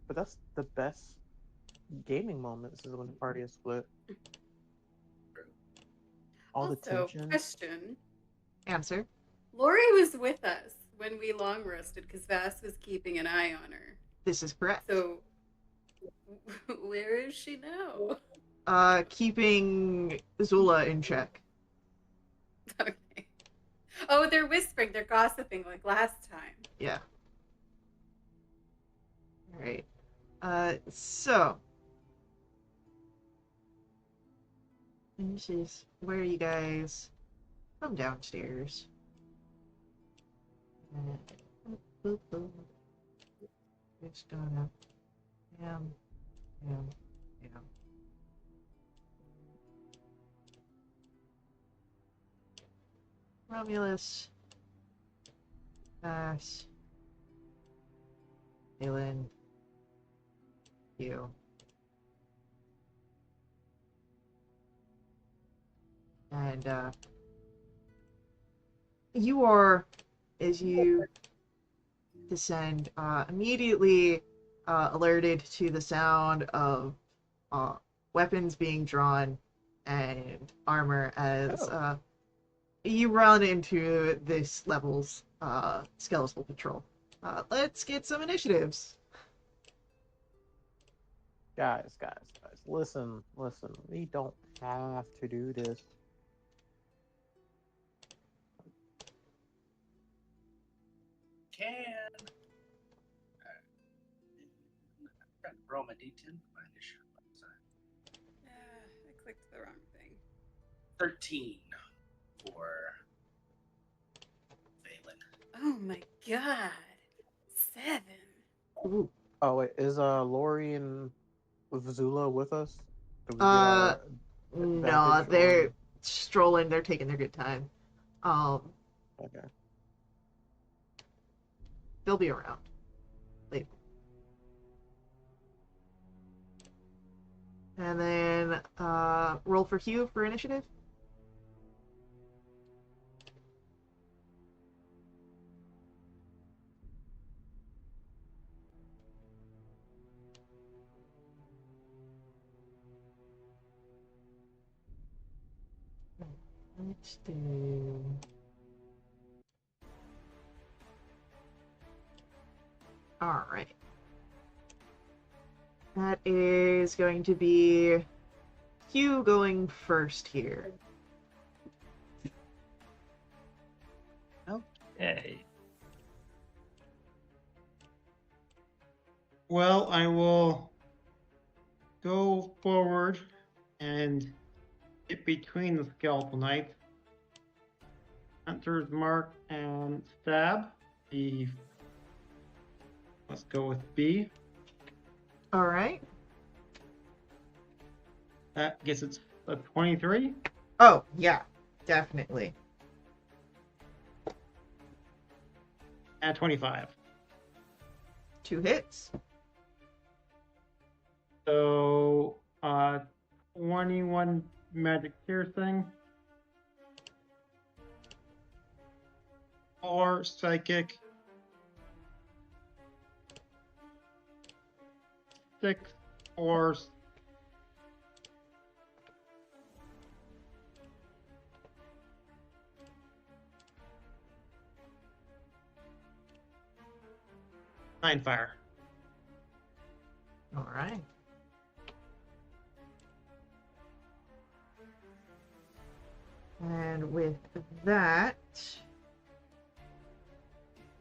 But that's the best gaming moments is when the party is split. All the Also, tension. question. Answer. Lori was with us when we long rested because Vass was keeping an eye on her. This is correct. So, where is she now? Keeping Zula in check. Okay. Oh, they're whispering, they're gossiping like last time. Yeah. Alright. So. This is where you guys come downstairs. Just gonna. Yeah. Romulus. Vass. Halen. You. And, you are, as you descend, immediately alerted to the sound of weapons being drawn and armor as you run into this level's skeletal patrol. Let's get some initiatives. Guys, listen. We don't have to do this. Can. Trying to roll my D10. My initiative. I clicked the wrong thing. 13 for Valen. Oh my god. 7. Ooh. Oh wait, is Lori and with Zula with us? Did we get No, advantage they're on- strolling. They're taking their good time. Okay. They'll be around later. And then roll for Hugh for initiative. Let's do. Alright. That is going to be Hugh going first here. Okay. Well, I will go forward and get between the skeletal knight, Hunter's Mark, and Stab. Let's go with B. Alright. That gets it a 23 Oh, yeah, definitely. and 25. 2 hits. So, 21 magic piercing, 4 psychic, 6 force, nine fire. Alright. And with that,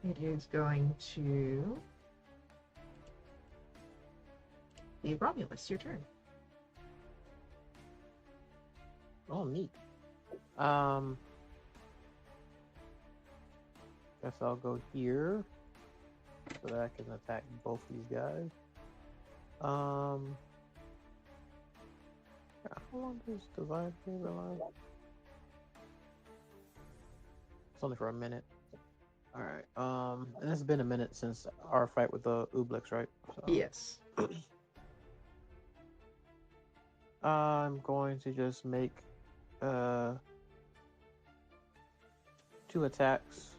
it is going to be Romulus, your turn. Oh, neat. Guess I'll go here so that I can attack both these guys. Yeah, how long does Divine Favor last? It's only for a minute. Alright, and it's been a minute since our fight with the Ooblex, right? So, Yes. I'm going to just make 2 attacks.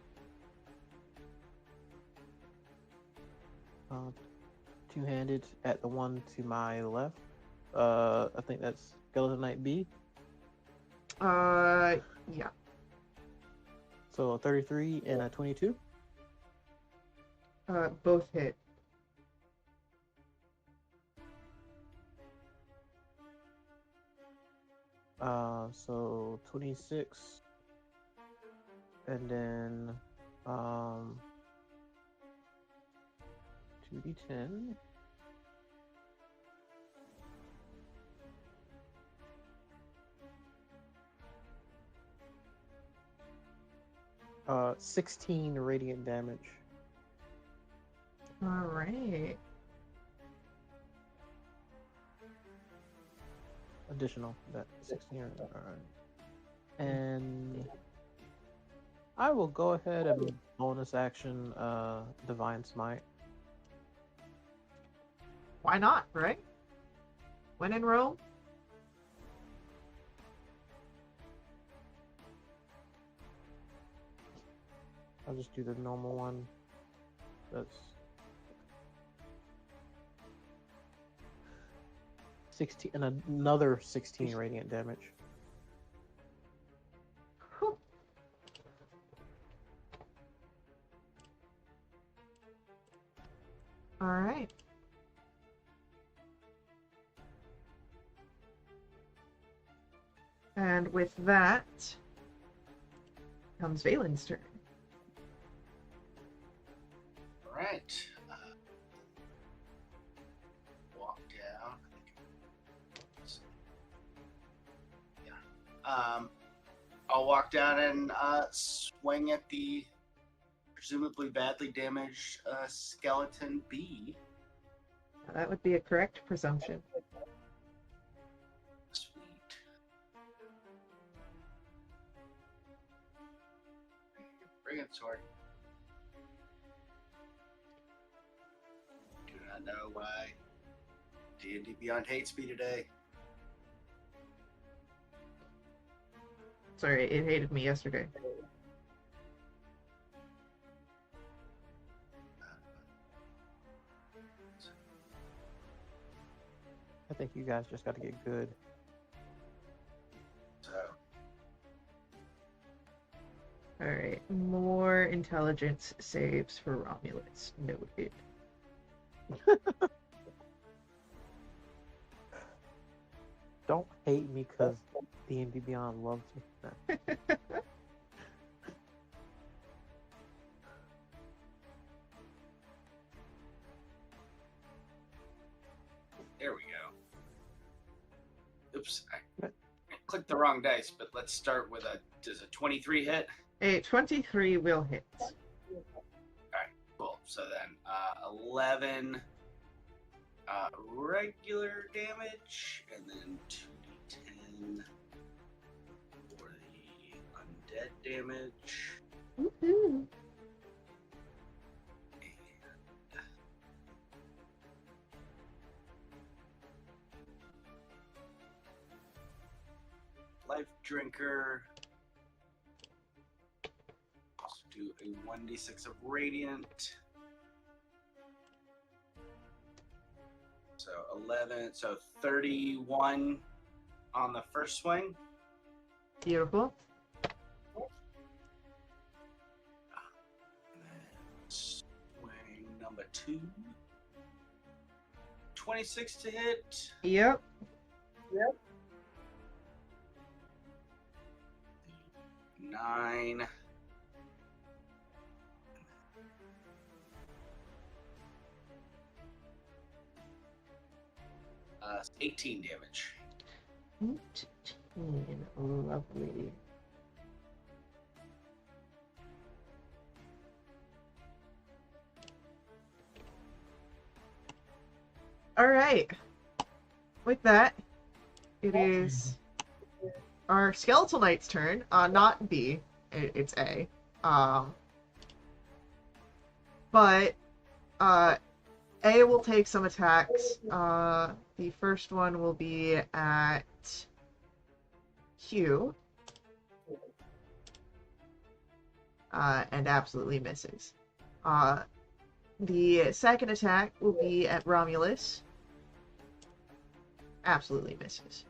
Two-handed at the one to my left. I think that's Skeleton Knight B. Yeah. So a 33 and a 22. Both hit. So 26. And then 2d10. Uh, 16 radiant damage. Alright. Additional that 16. All right. And I will go ahead and bonus action Divine Smite. Why not, right? When in Rome? I'll just do the normal one. That's 16 and another 16 radiant damage. Whew. Alright. And with that comes Valen's turn. All right. Walk down. Yeah. I'll walk down and swing at the presumably badly damaged skeleton B. That would be a correct presumption. Sweet. Bring it, sword. Do not know why D&D Beyond hates me today. Sorry, it hated me yesterday. I think you guys just got to get good. So, Alright, more intelligence saves for Romulus. Noted. Don't hate me because D&D Beyond loves me. There we go. Oops, I clicked the wrong dice, but let's start with does a 23 hit? A 23 will hit. Cool. So then 11 regular damage, and then 2d10 for the undead damage. Woohoo! Life Drinker. Also do a 1d6 of Radiant. So 11, so 31 on the first swing. Beautiful. And then swing number 2. 26 to hit. Yep. 9. 18 damage. 18. Lovely. Alright. With that, it is our Skeletal Knight's turn. Not B. It's A. But A will take some attacks. The first one will be at Q. And absolutely misses. The second attack will be at Romulus. Absolutely misses.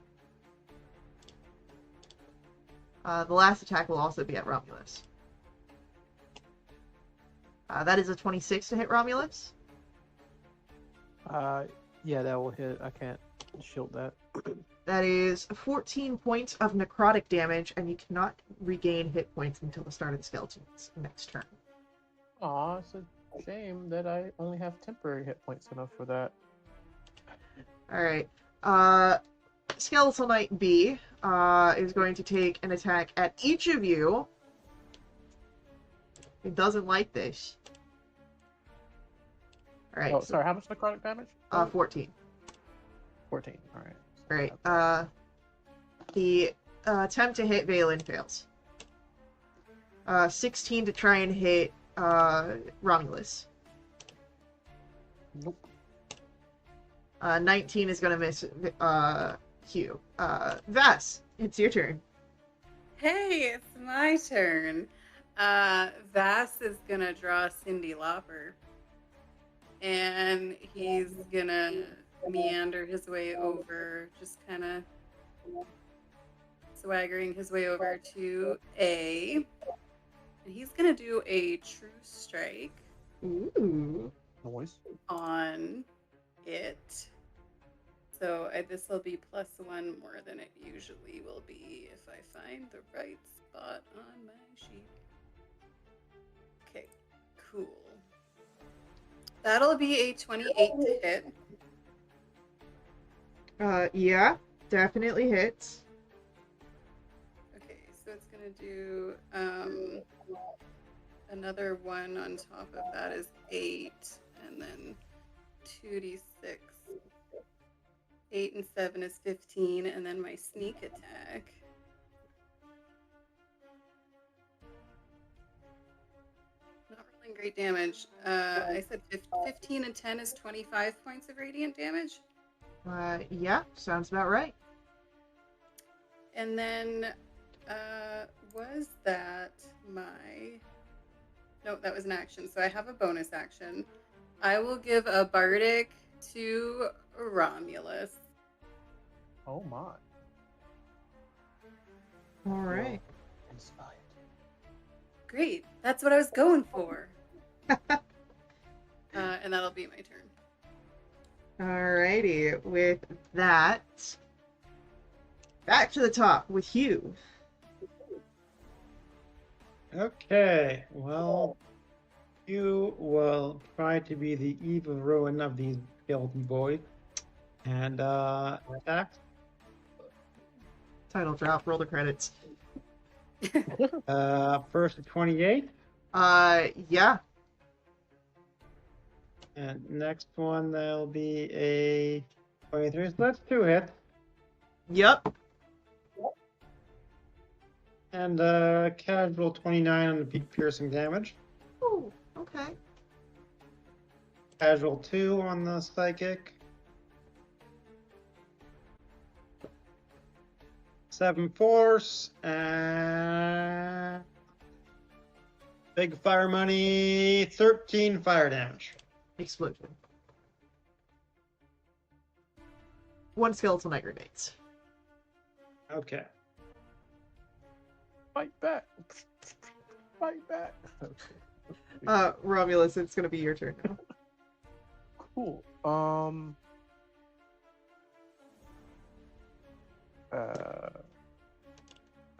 The last attack will also be at Romulus. That is a 26 to hit Romulus. Yeah, that will hit. I can't shield that. That is 14 points of necrotic damage, and you cannot regain hit points until the start of the skeleton's next turn. Aw, it's a shame that I only have temporary hit points enough for that. Alright. Skeletal Knight B is going to take an attack at each of you. He doesn't like this. Alright. Oh, sorry, how much necrotic damage? 14. 14, alright. Alright, the attempt to hit Valen fails. 16 to try and hit Romulus. Nope. 19 is gonna miss Hugh. Vass, it's your turn. Hey, it's my turn. Vass is gonna draw Cindy Lauper. And he's gonna meander his way over, just kind of swaggering his way over to A. And he's gonna do a true strike Ooh. Noise. on it. So this will be +1 more than it usually will be if I find the right spot on my sheet. Okay, cool. That'll be a 28 to hit. Yeah, definitely hits. Okay, so it's gonna do another 1 on top of that is 8, and then 2d6. 8 and 7 is 15, and then my sneak attack. Not rolling great damage. I said 15 and 10 is 25 points of radiant damage. Yeah, sounds about right. And then, was that my... No, that was an action. So I have a bonus action. I will give a bardic to Romulus. Oh my. All right. Inspired. Great. That's what I was going for. And that'll be my turn. Alrighty, with that, back to the top with Hugh. Okay, well, you will try to be the evil ruin of these guilty boys. And attack. Title drop, roll the credits. First 28. Yeah. And next one, there'll be a 23. So that's 2 hits. Yep. And casual 29 on the piercing damage. Ooh, okay. Casual 2 on the psychic. 7 force. And big fire money, 13 fire damage. Explosion. 1 skeletal knight remains. Okay. Fight back. Fight back. Romulus, it's gonna be your turn now. Cool.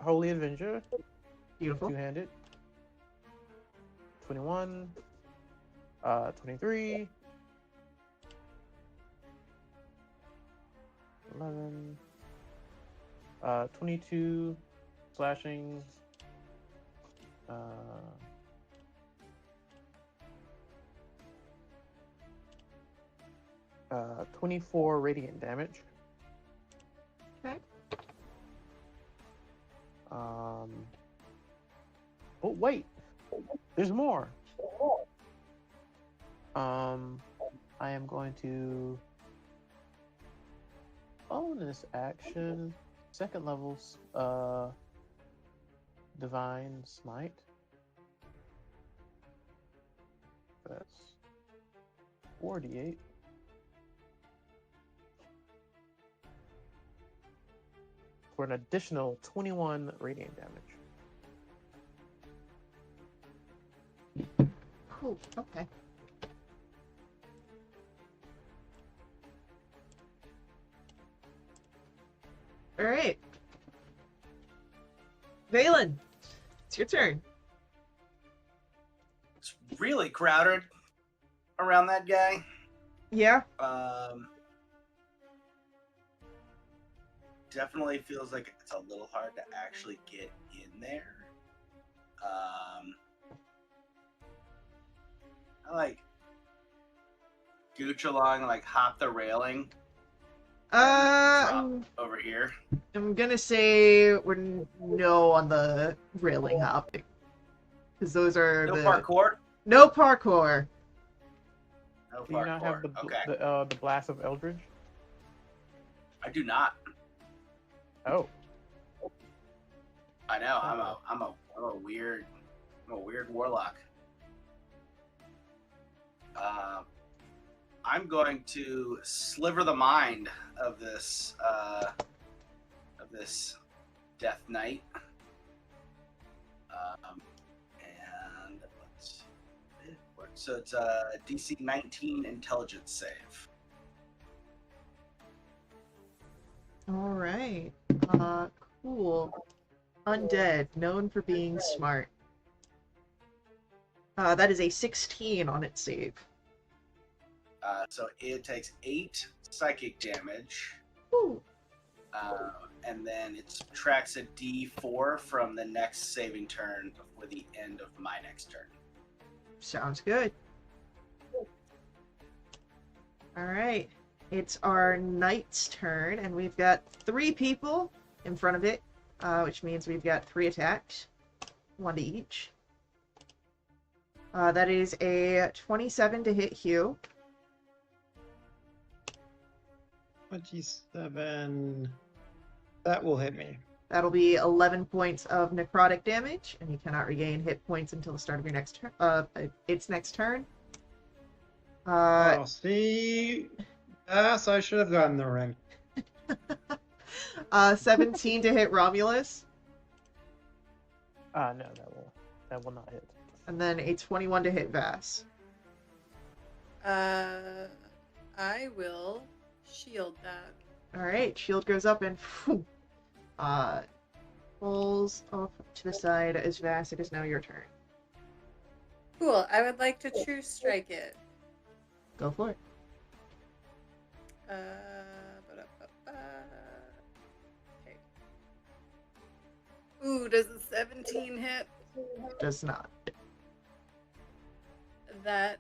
Holy Avenger, Beautiful. two-handed. 21. 23. 11. 22 slashing. 24 radiant damage. Okay. Oh wait, there's more. I am going to bonus action, second levels, divine smite. That's 48. For an additional 21 radiant damage. Cool. Okay. All right. Valen, it's your turn. It's really crowded around that guy. Yeah. Definitely feels like it's a little hard to actually get in there. I like gooch along, like hop the railing. Drop over here. I'm gonna say we're no on the railing hopping, because those are No the parkour. no parkour. No Do you not have parkour. the Okay. the blast of Eldridge? I do not. Oh, I know. I'm a weird warlock. I'm going to sliver the mind of this Death Knight. And let's see. So it's a DC 19 intelligence save. All right. Cool. Undead, known for being smart. That is a 16 on its save. So it takes 8 psychic damage. Ooh. And then it subtracts a d4 from the next saving turn before the end of my next turn. Sounds good. All right. It's our knight's turn, and we've got 3 people in front of it, which means we've got 3 attacks, 1 to each. That is a 27 to hit Hugh. 27. That will hit me. That'll be 11 points of necrotic damage, and you cannot regain hit points until the start of your next turn. Its next turn. Oh, see? Yes, I should have gotten the ring. 17 to hit Romulus. no, that will. That will not hit. And then a 21 to hit Vass. I will shield that. Alright, shield goes up and falls off to the side as Vass. It is now your turn. Cool. I would like to true strike it. Go for it. Ba-da-ba-ba. Okay. Ooh, does a 17 hit? Does not. That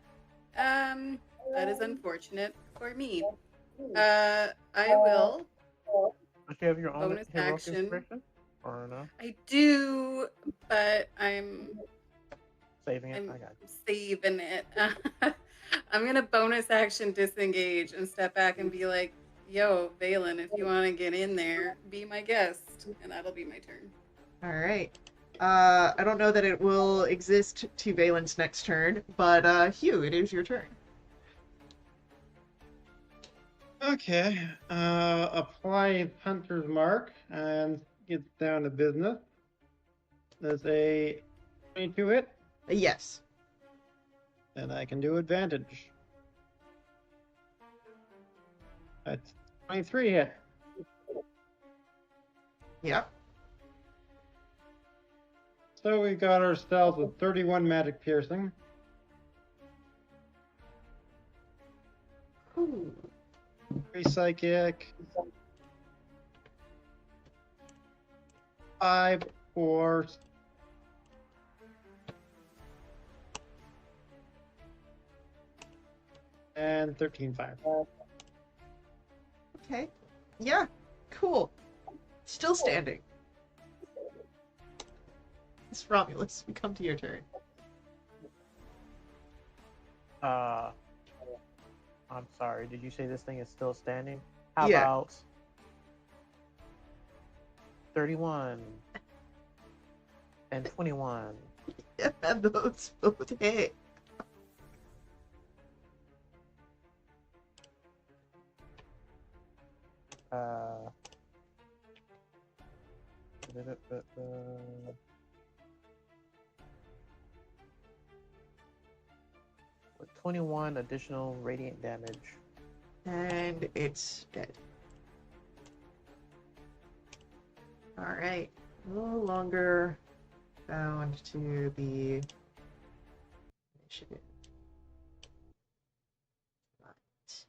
is unfortunate for me. I will Don't you have your own bonus heroic action. inspiration? Or no? I do, but I'm Saving it? I'm I got you. saving it. I'm gonna bonus action disengage and step back and be like, "Yo, Valen, if you want to get in there, be my guest," and that'll be my turn. Alright. I don't know that it will exist to Valen's next turn, but Hugh, it is your turn. Okay. Apply Hunter's Mark and get down to business. There's a 22 hit, Yes. and I can do advantage. That's 23 hit. Yep. So we got ourselves with 31 magic piercing. Ooh. 3 psychic. 5 force. And 13 fire. Okay. Yeah. Cool. Still standing. It's Romulus. We come to your turn. I'm sorry. Did you say this thing is still standing? How Yeah. about 31 and 21? Yeah, those both hit. Uh, with 21 additional radiant damage. And it's dead. Alright. No longer bound to the initiative. Right.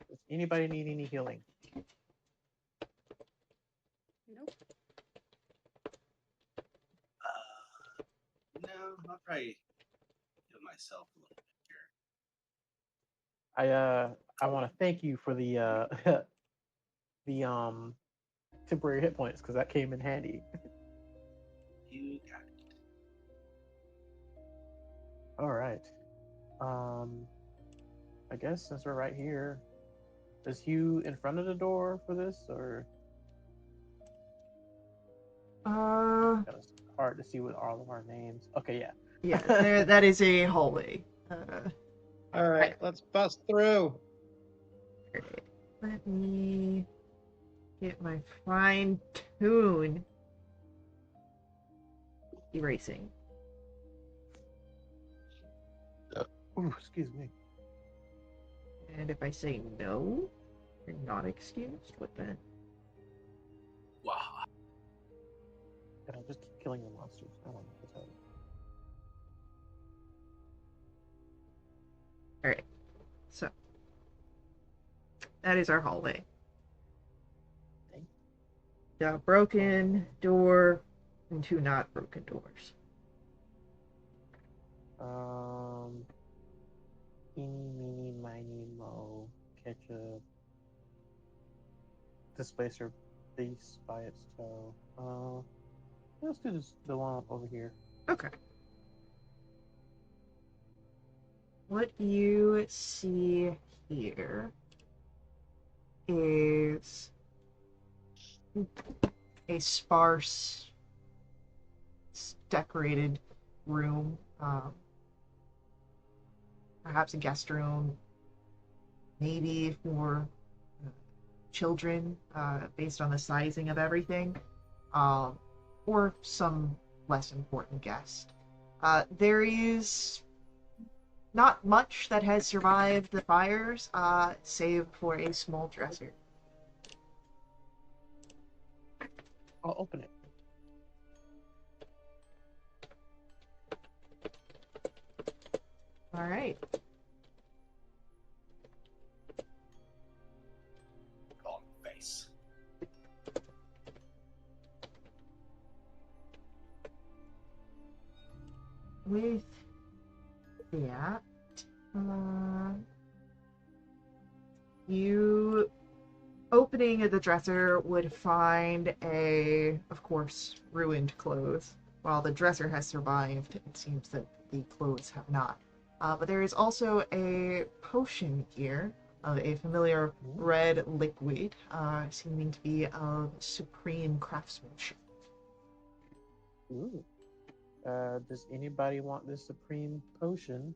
Does anybody need any healing? Nope. No, I'll probably heal myself a little bit here. I want to thank you for the the temporary hit points because that came in handy. You got it. All right. I guess since we're right here, is Hugh in front of the door for this, or it's hard to see with all of our names? Okay, yeah. Yeah, there. That is a hallway. All right, let's bust through. Alright. Let me get my fine tune. Erasing. Ooh, excuse me. And if I say no, you're not excused. What then? Wow. And I'll just keep killing the monsters. I don't know what's happening. Alright. So that is our hallway. Okay. Got a broken door and 2 not broken doors. Eeny, meeny, miny, mo, ketchup. Displacer beast by its toe. Let's do this, the one over here. Okay. What you see here is a sparse, decorated room. Perhaps a guest room, maybe for children, based on the sizing of everything, or some less important guest. There is not much that has survived the fires, save for a small dresser. I'll open it. All right. Long face. With that, you opening the dresser would find of course, ruined clothes. While the dresser has survived, it seems that the clothes have not. But there is also a potion here of a familiar red liquid, seeming to be of supreme craftsmanship. Ooh. Does anybody want this supreme potion?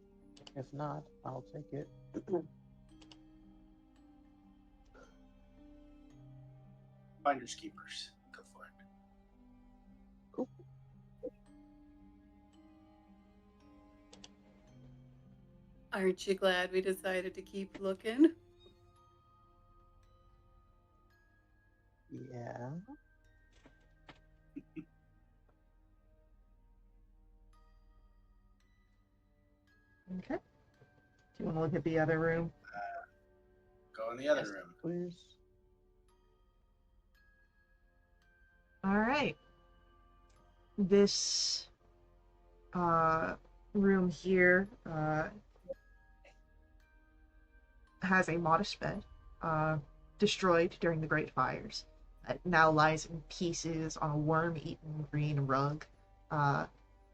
If not, I'll take it. Finders keepers. Go for it. Cool. Aren't you glad we decided to keep looking? Yeah. Okay. Do you want to look at the other room? Go in the other Yes, room. please. All right. This room here has a modest bed, destroyed during the Great Fires. It now lies in pieces on a worm-eaten green rug.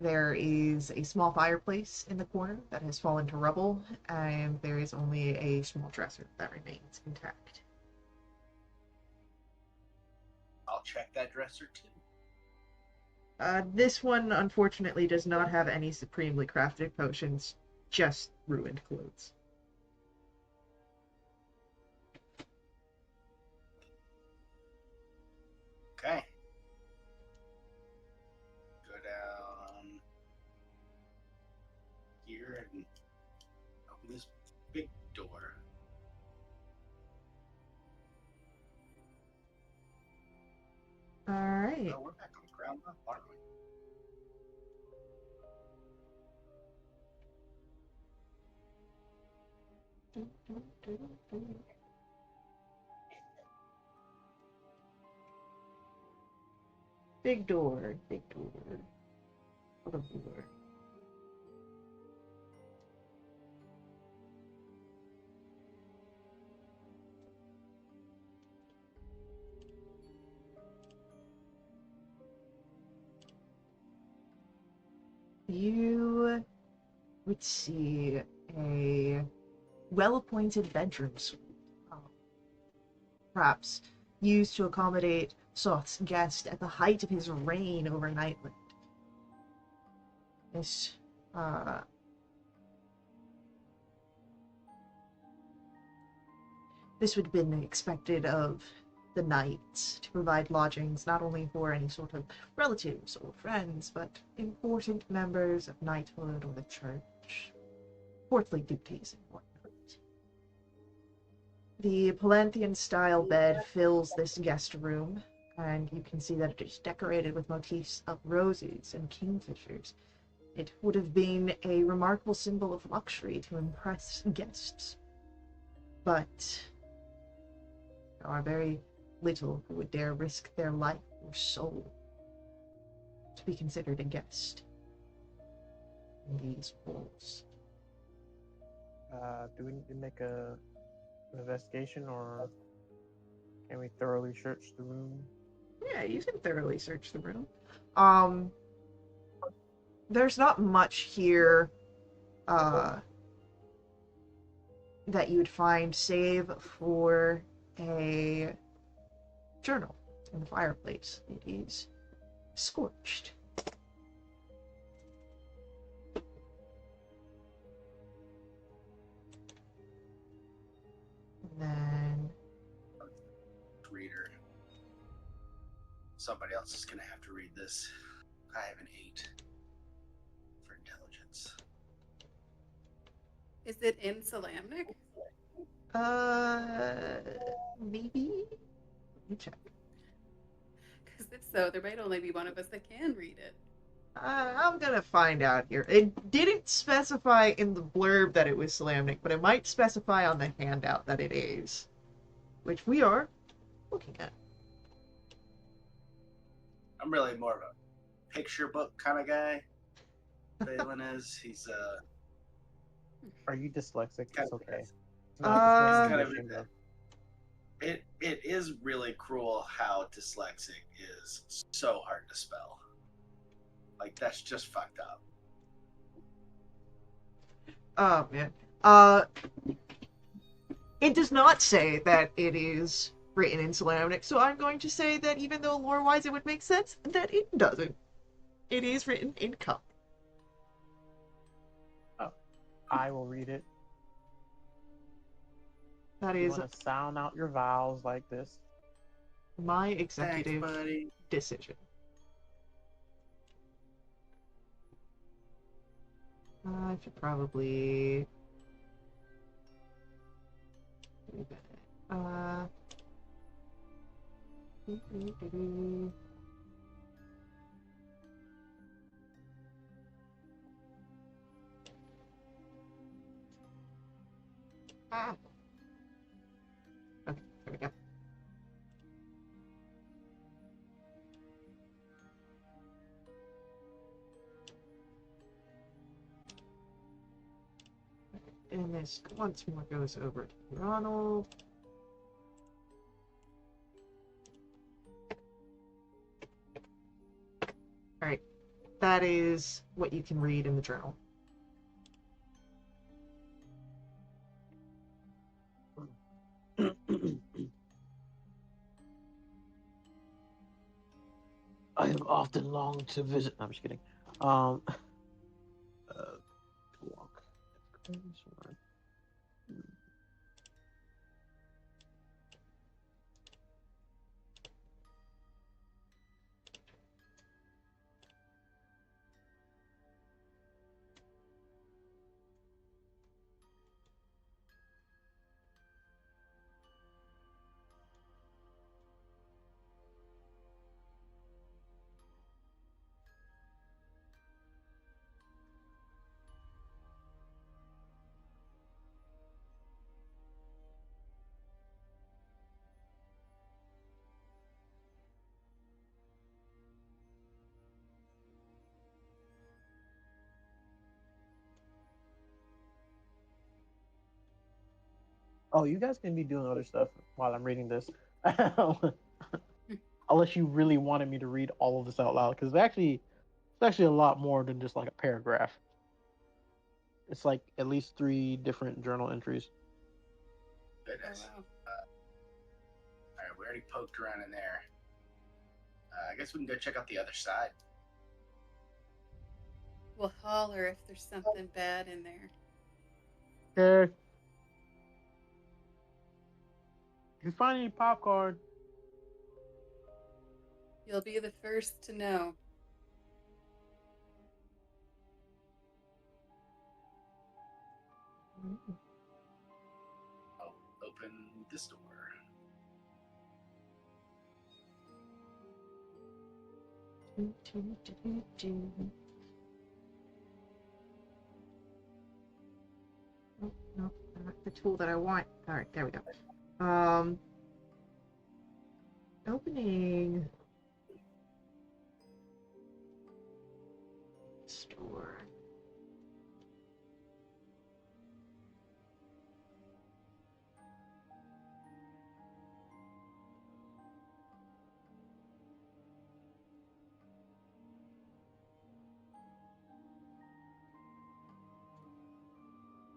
There is a small fireplace in the corner that has fallen to rubble, and there is only a small dresser that remains intact. I'll check that dresser too. This one, unfortunately, does not have any supremely crafted potions, just ruined clothes. Okay. Go down here and open this big door. All right. Oh, we're back on the ground level, aren't we? Big door, big door. Little door. You would see a well-appointed bedroom suite, perhaps used to accommodate Soth's guest at the height of his reign over Nightland. This, this would have been expected of the knights, to provide lodgings not only for any sort of relatives or friends, but important members of knighthood or the church. Fourthly, duties and whatnot. The Palanthian-style bed fills this guest room, and you can see that it is decorated with motifs of roses and kingfishers. It would have been a remarkable symbol of luxury to impress guests. But there are very little who would dare risk their life or soul to be considered a guest in these walls. Do we need to make an investigation, or can we thoroughly search the room? Yeah, you can thoroughly search the room. There's not much here that you would find save for a journal in the fireplace. It is scorched. And then somebody else is gonna have to read this. I have an 8 for intelligence. Is it in Salamnic? Maybe? Let me check. Because if so, there might only be one of us that can read it. I'm gonna find out here. It didn't specify in the blurb that it was Salamnic, but it might specify on the handout that it is. Which we are looking at. I'm really more of a picture book kind of guy. Balin is. He's Are you dyslexic? kind It's of okay. It's Uh, kind a of condition, though. it is really cruel how dyslexic is so hard to spell. Like that's just fucked up. Oh man. It does not say that it is written in Salamnic, so I'm going to say that even though lore-wise it would make sense, that it doesn't. It is written in Cup. I will read it. That You is want to sound out your vowels like this. my Thanks, executive buddy. decision. I should probably do that. Ah. Okay, there we go. And this once more goes over to Ronald. Alright, that is what you can read in the journal. I have often longed to visit. I'm just kidding. Walk. Oh, you guys can be doing other stuff while I'm reading this. Unless you really wanted me to read all of this out loud, because it's actually a lot more than just like a paragraph. It's like at least 3 different journal entries. Goodness. Oh, wow. All right, we already poked around in there. I guess we can go check out the other side. We'll holler if there's something bad in there. Okay. If you find any popcorn, You'll be the first to know. I'll open this door. Oh, no, not the tool that I want. Alright, there we go. Opening store.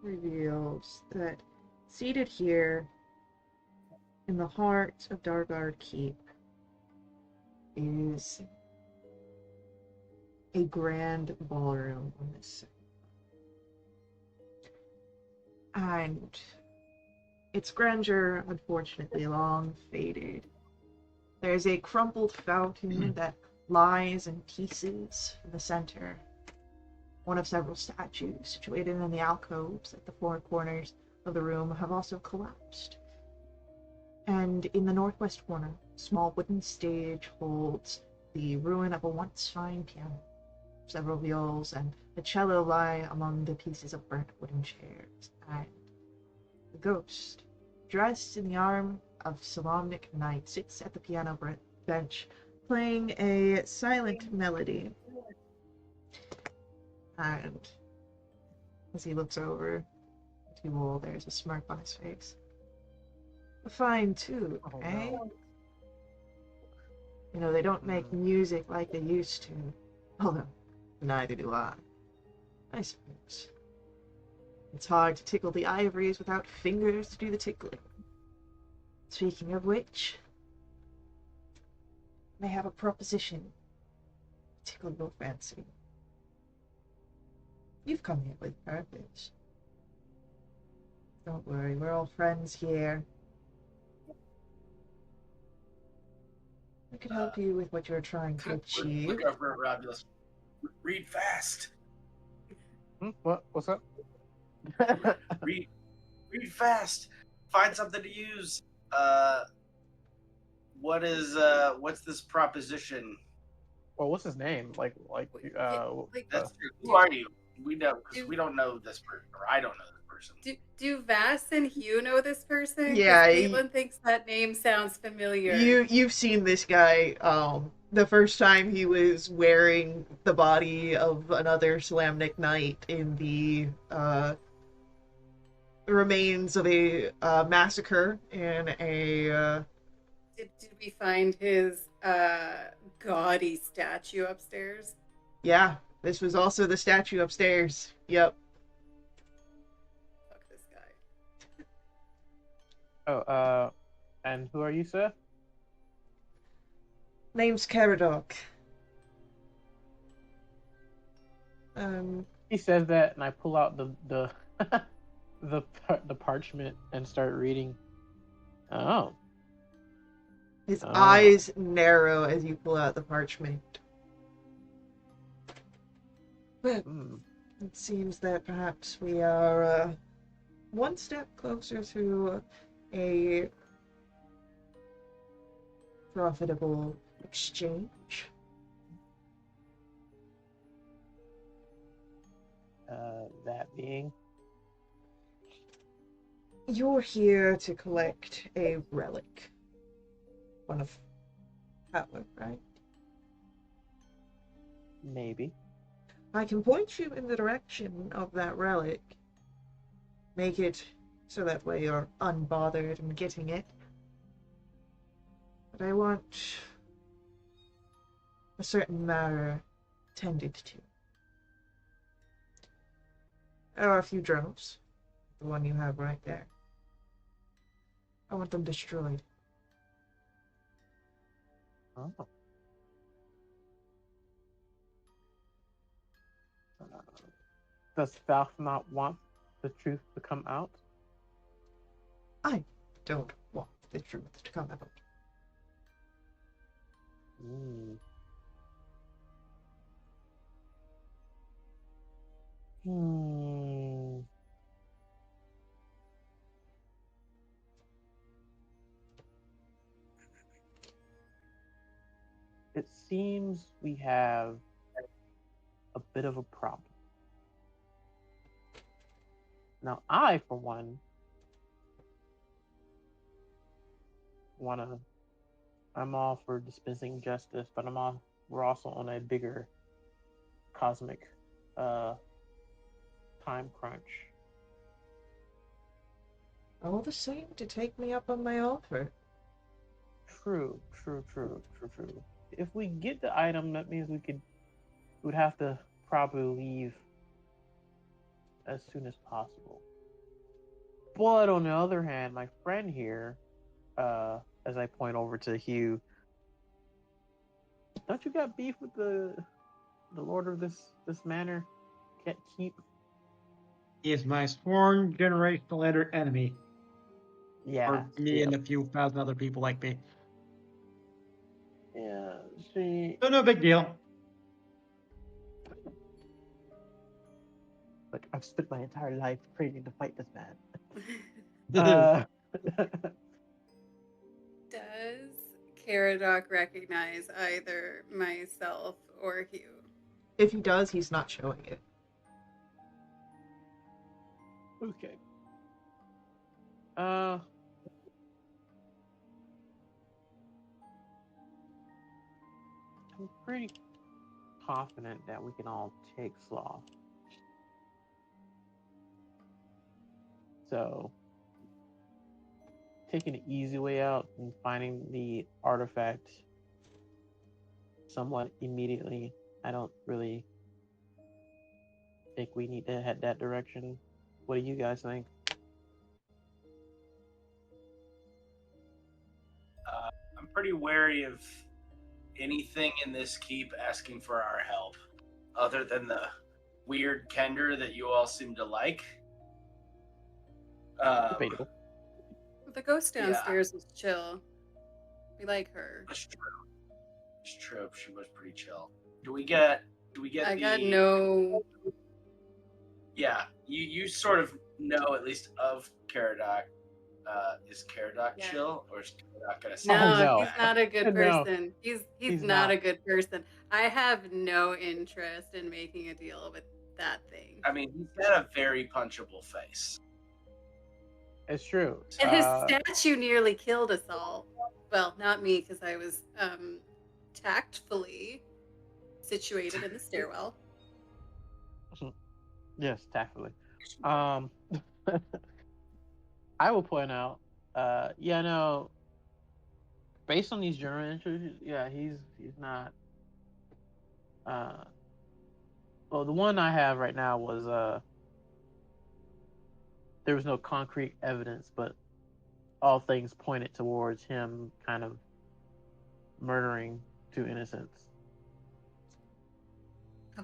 Reveals that seated here in the heart of Dargard Keep is a grand ballroom on this. And its grandeur, unfortunately, long faded. There's a crumpled fountain that lies in pieces in the center. One of several statues situated in the alcoves at the four corners of the room have also collapsed. And in the northwest corner, a small wooden stage holds the ruin of a once fine piano. Several viols and a cello lie among the pieces of burnt wooden chairs, and the ghost, dressed in the armor of Solamnic Knight, sits at the piano bench, playing a silent melody. And as he looks over to you all, there's a smirk on his face. A fine tune, Oh, eh? no. You know, they don't make music like they used to. Although, neither do I suppose. It's hard to tickle the ivories without fingers to do the tickling. Speaking of which, I have a proposition to tickle your fancy. You've come here with purpose. Don't worry, we're all friends here. I could help you with what you're trying to achieve. Look over at Romulus. Read fast. What's up? Read fast. Find something to use. What's this proposition? Well, what's his name? That's true. Who are you? We know, because we don't know this person, or I don't know this person. Do Vass and Hugh know this person? 'Cause Yeah, Caitlin thinks that name sounds familiar. You've seen this guy. The first time he was wearing the body of another Solamnic Knight in the remains of a massacre in a. Did we find his gaudy statue upstairs? Yeah, this was also the statue upstairs. Yep. Fuck this guy. Oh, and who are you, sir? Name's Caradoc. He says that, and I pull out the the parchment and start reading. Oh. His eyes narrow as you pull out the parchment. Well, it seems that perhaps we are one step closer to a profitable exchange. That being? You're here to collect a relic. One of power, right? Maybe. I can point you in the direction of that relic. Make it so that way you're unbothered in getting it. But I want a certain matter tended to. There are a few journals. The one you have right there. I want them destroyed. Oh. Does Falk not want the truth to come out? I don't want the truth to come out. It seems we have a bit of a problem. Now, I, for one, I'm all for dispensing justice, but we're also on a bigger cosmic time crunch. All the same to take me up on my offer. True. If we get the item, that means we would have to probably leave as soon as possible. But on the other hand, my friend here, as I point over to Hugh, don't you got beef with the lord of this manor? Can't keep. He is my sworn generational enemy. Yeah. For me and a few thousand other people like me. Yeah, she. So no big deal. Like, I've spent my entire life training to fight this man. Uh, Does Caradoc recognize either myself or Hugh? If he does, he's not showing it. okay. I'm pretty confident that we can all take Slaw. So, taking the easy way out and finding the artifact somewhat immediately, I don't really think we need to head that direction. What do you guys think? I'm pretty wary of anything in this keep asking for our help, other than the weird Kender that you all seem to like. Debatable. The ghost Yeah. downstairs was chill. We like her. It's true. It's true. She was pretty chill. Do we get I the? got no. Yeah, you sort of know at least of Caradoc. Is Caradoc Yeah. chill, or is Caradoc gonna say No, no. he's not a good No. person. He's He's not not. a good person. I have no interest in making a deal with that thing. I mean, he's got a very punchable face. It's true. And his statue nearly killed us all. Well, not me, because I was tactfully situated in the stairwell. Yes, tactfully. I will point out, yeah, no, based on these journal entries, yeah, he's not. Well, the one I have right now was there was no concrete evidence, but all things pointed towards him kind of murdering two innocents.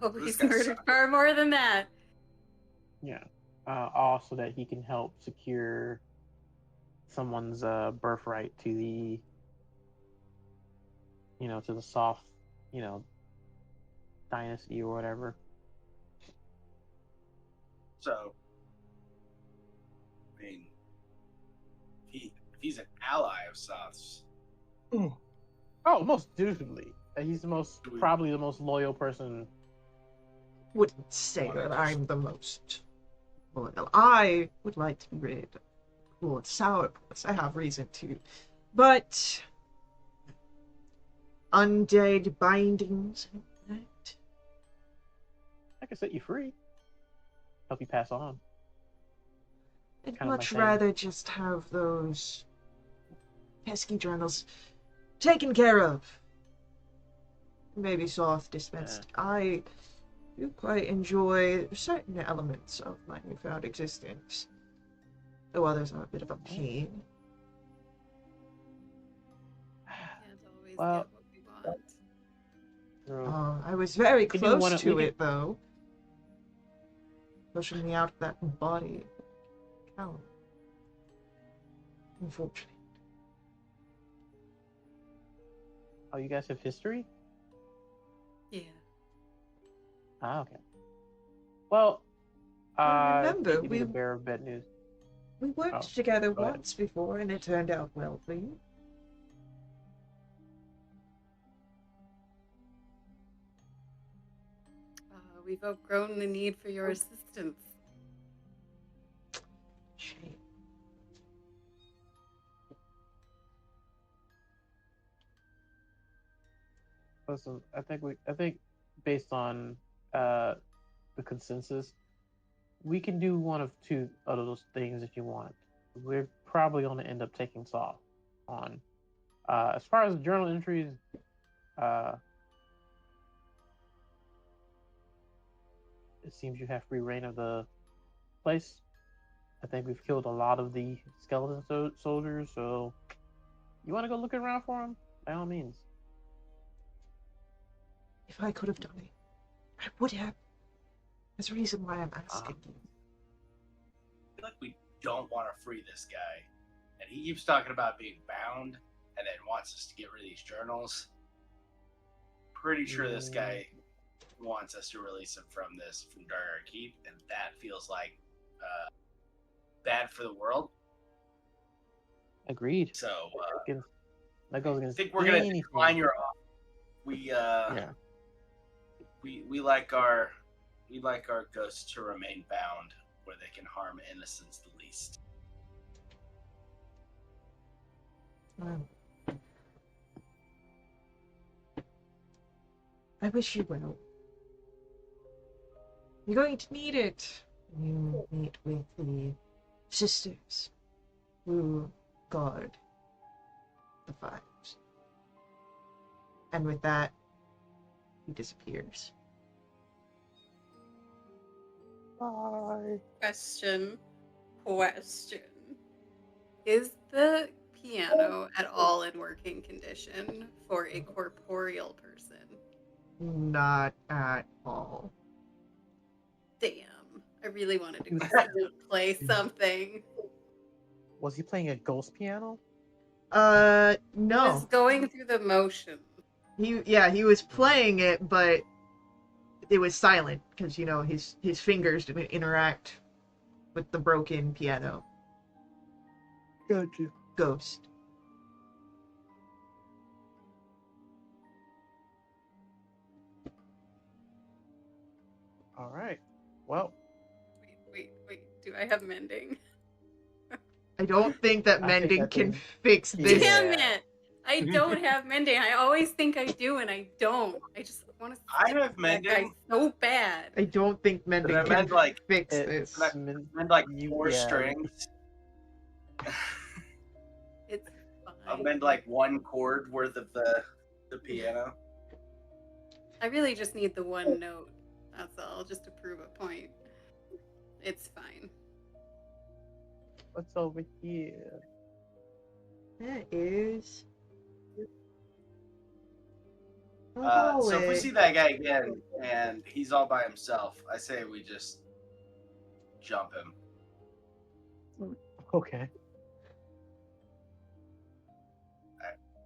Oh, This he's guy murdered sucks. far more than that. Yeah. All so that he can help secure someone's birthright to the, to the soft, dynasty or whatever. So, I mean, if he's an ally of Soth's, Oh, most dutifully. He's probably the most loyal person. Wouldn't say that I'm the most loyal. I would like to be rid of Lord Sourpuss. I have reason to. But undead bindings and that. I can set you free. Help you pass on. I'd Kind of much my thing. rather just have those pesky journals taken care of. Maybe Soth dispensed. I do quite enjoy certain elements of my newfound existence, though others are a bit of a pain. Can't always Well, get what we want. True. I was very could do one close of- to we it, though. Pushing me out of that body. Cow. Unfortunate. Oh, you guys have history? Yeah. Ah, okay. Well, I remember, hate to be the we- bearer of bad news. We worked Oh, together go ahead. once before, and it turned out well for you. We've outgrown the need for your assistance. Shame. Listen, I think based on the consensus, we can do one of two of those things if you want. We're probably going to end up taking Saw on. As far as journal entries, it seems you have free reign of the place. I think we've killed a lot of the skeleton soldiers, so you want to go look around for them? By all means. If I could have done it, I would have. There's a reason why I'm asking you. I feel like we don't want to free this guy, and he keeps talking about being bound, and then wants us to get rid of these journals. pretty sure this guy wants us to release him from Dark Keep, and that feels like bad for the world. Agreed. So That goes I against think we're gonna anything. decline your offer. We like our ghosts to remain bound where they can harm innocents the least. Well, I wish you well. You're going to need it when you meet with the sisters who guard the fires. And with that, he disappears. Bye. Question. Is the piano at all in working condition for a corporeal person? Not at all. Damn. I really wanted to go see him play something. Was he playing a ghost piano? He No. was going through the motions. He was playing it, but it was silent because his fingers didn't interact with the broken piano. Gotcha. Ghost. All right. Well, Wait. Do I have mending? I don't think that I mending think can fix this. Damn Yeah. it! I don't have mending. I always think I do, and I don't. I just want to. I have that guy mending. so bad. I don't think mending I can meant, like, fix it- this. And like 4 strings. It's I fine. meant like 1 chord worth of the piano. I really just need the one note. That's all, just to prove a point. It's fine. What's over here? That is. So if we see that guy again and he's all by himself, I say we just jump him. Okay.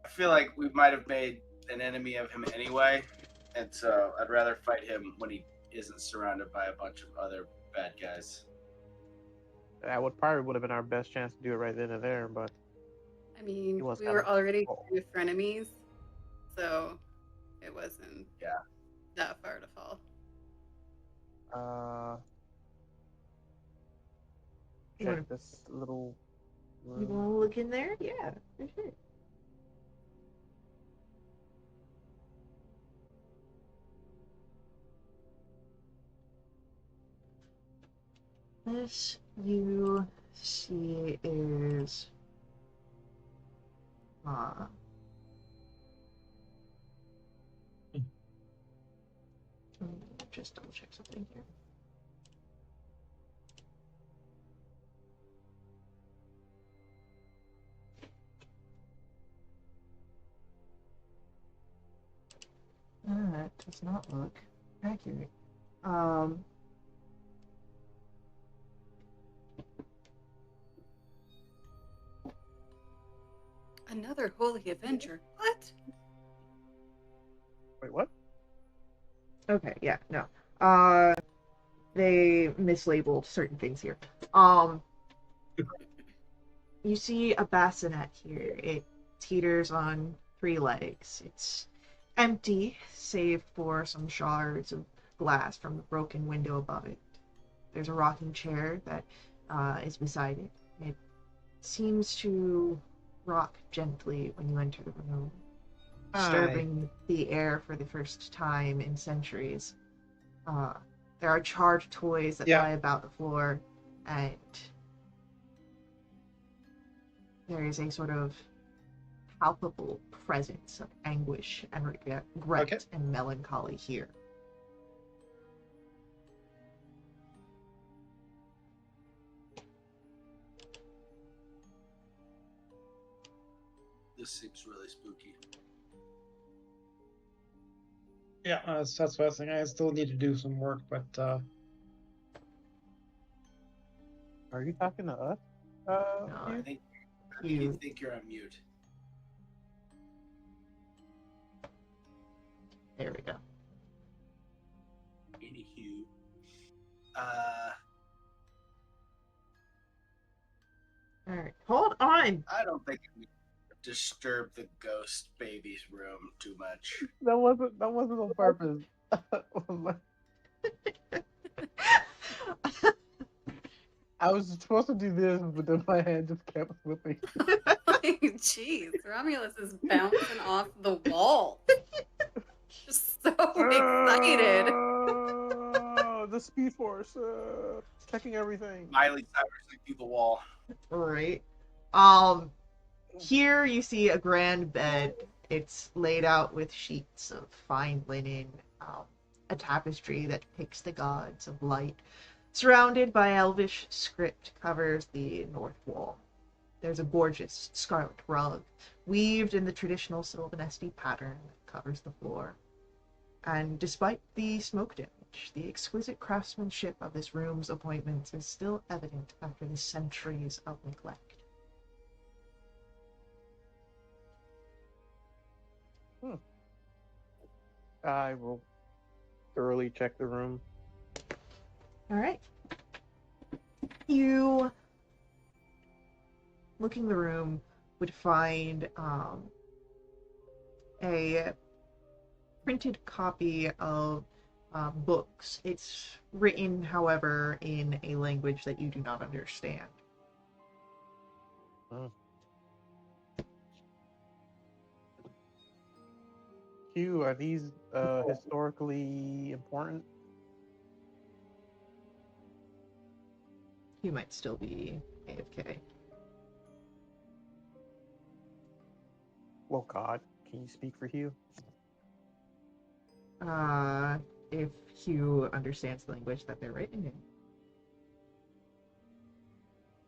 I feel like we might have made an enemy of him anyway, and so I'd rather fight him when he isn't surrounded by a bunch of other bad guys. That would have been our best chance to do it right then and there, but I mean, He was we kind were of- already kind of frenemies, so it wasn't Yeah. that far to fall. You check wanna- this little You room. want to look in there? Yeah, for sure. This you see is let me just double check something here. That does not look accurate. Another Holy Avenger. What? Wait, what? Okay, yeah, no. They mislabeled certain things here. You see a bassinet here. It teeters on 3 legs. It's empty, save for some shards of glass from the broken window above it. There's a rocking chair that is beside it. It seems to rock gently when you enter the room, disturbing the air for the first time in centuries. There are charred toys that lie about the floor, and there is a sort of palpable presence of anguish and regret and melancholy here. This seems really spooky. Yeah, that's what I was thinking. I still need to do some work, but Are you talking to us? No, I think you think you're on mute. There we go. Anywho, All right, hold on. I don't think we disturb the ghost baby's room too much. That wasn't on purpose. I was supposed to do this, but then my hand just kept slipping. Like, jeez, Romulus is bouncing off the wall. Just so excited. The Speed Force, checking everything. Miley Cyrus through the wall. Right. Here you see a grand bed. It's laid out with sheets of fine linen, a tapestry that depicts the gods of light, surrounded by elvish script, covers the north wall. There's a gorgeous scarlet rug, weaved in the traditional Sylvanesti pattern that covers the floor. And despite the smoke damage, the exquisite craftsmanship of this room's appointments is still evident after the centuries of neglect. I will thoroughly check the room. All right. You, looking the room, would find a printed copy of books. It's written, however, in a language that you do not understand. Hugh, are these historically important? You might still be AFK. Well, God, can you speak for Hugh? If Hugh understands the language that they're written in.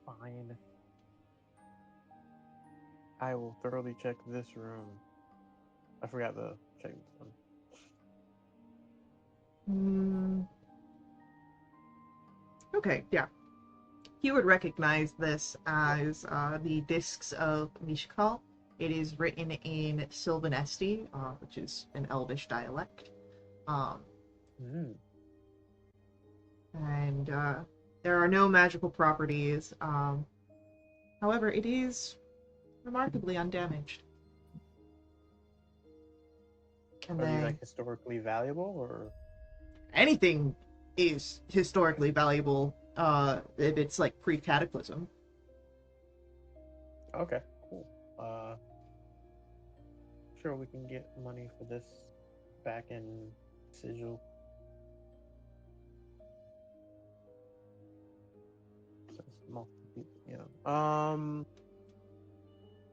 Fine. I will thoroughly check this room. I forgot to check this one. Okay, yeah. He would recognize this as the Discs of Mishkal. It is written in Sylvanesti, which is an Elvish dialect. And there are no magical properties. However, it is remarkably undamaged. And Are these then like historically valuable, or anything is historically valuable if it's like pre-cataclysm. okay, cool. Sure, we can get money for this back in sigil.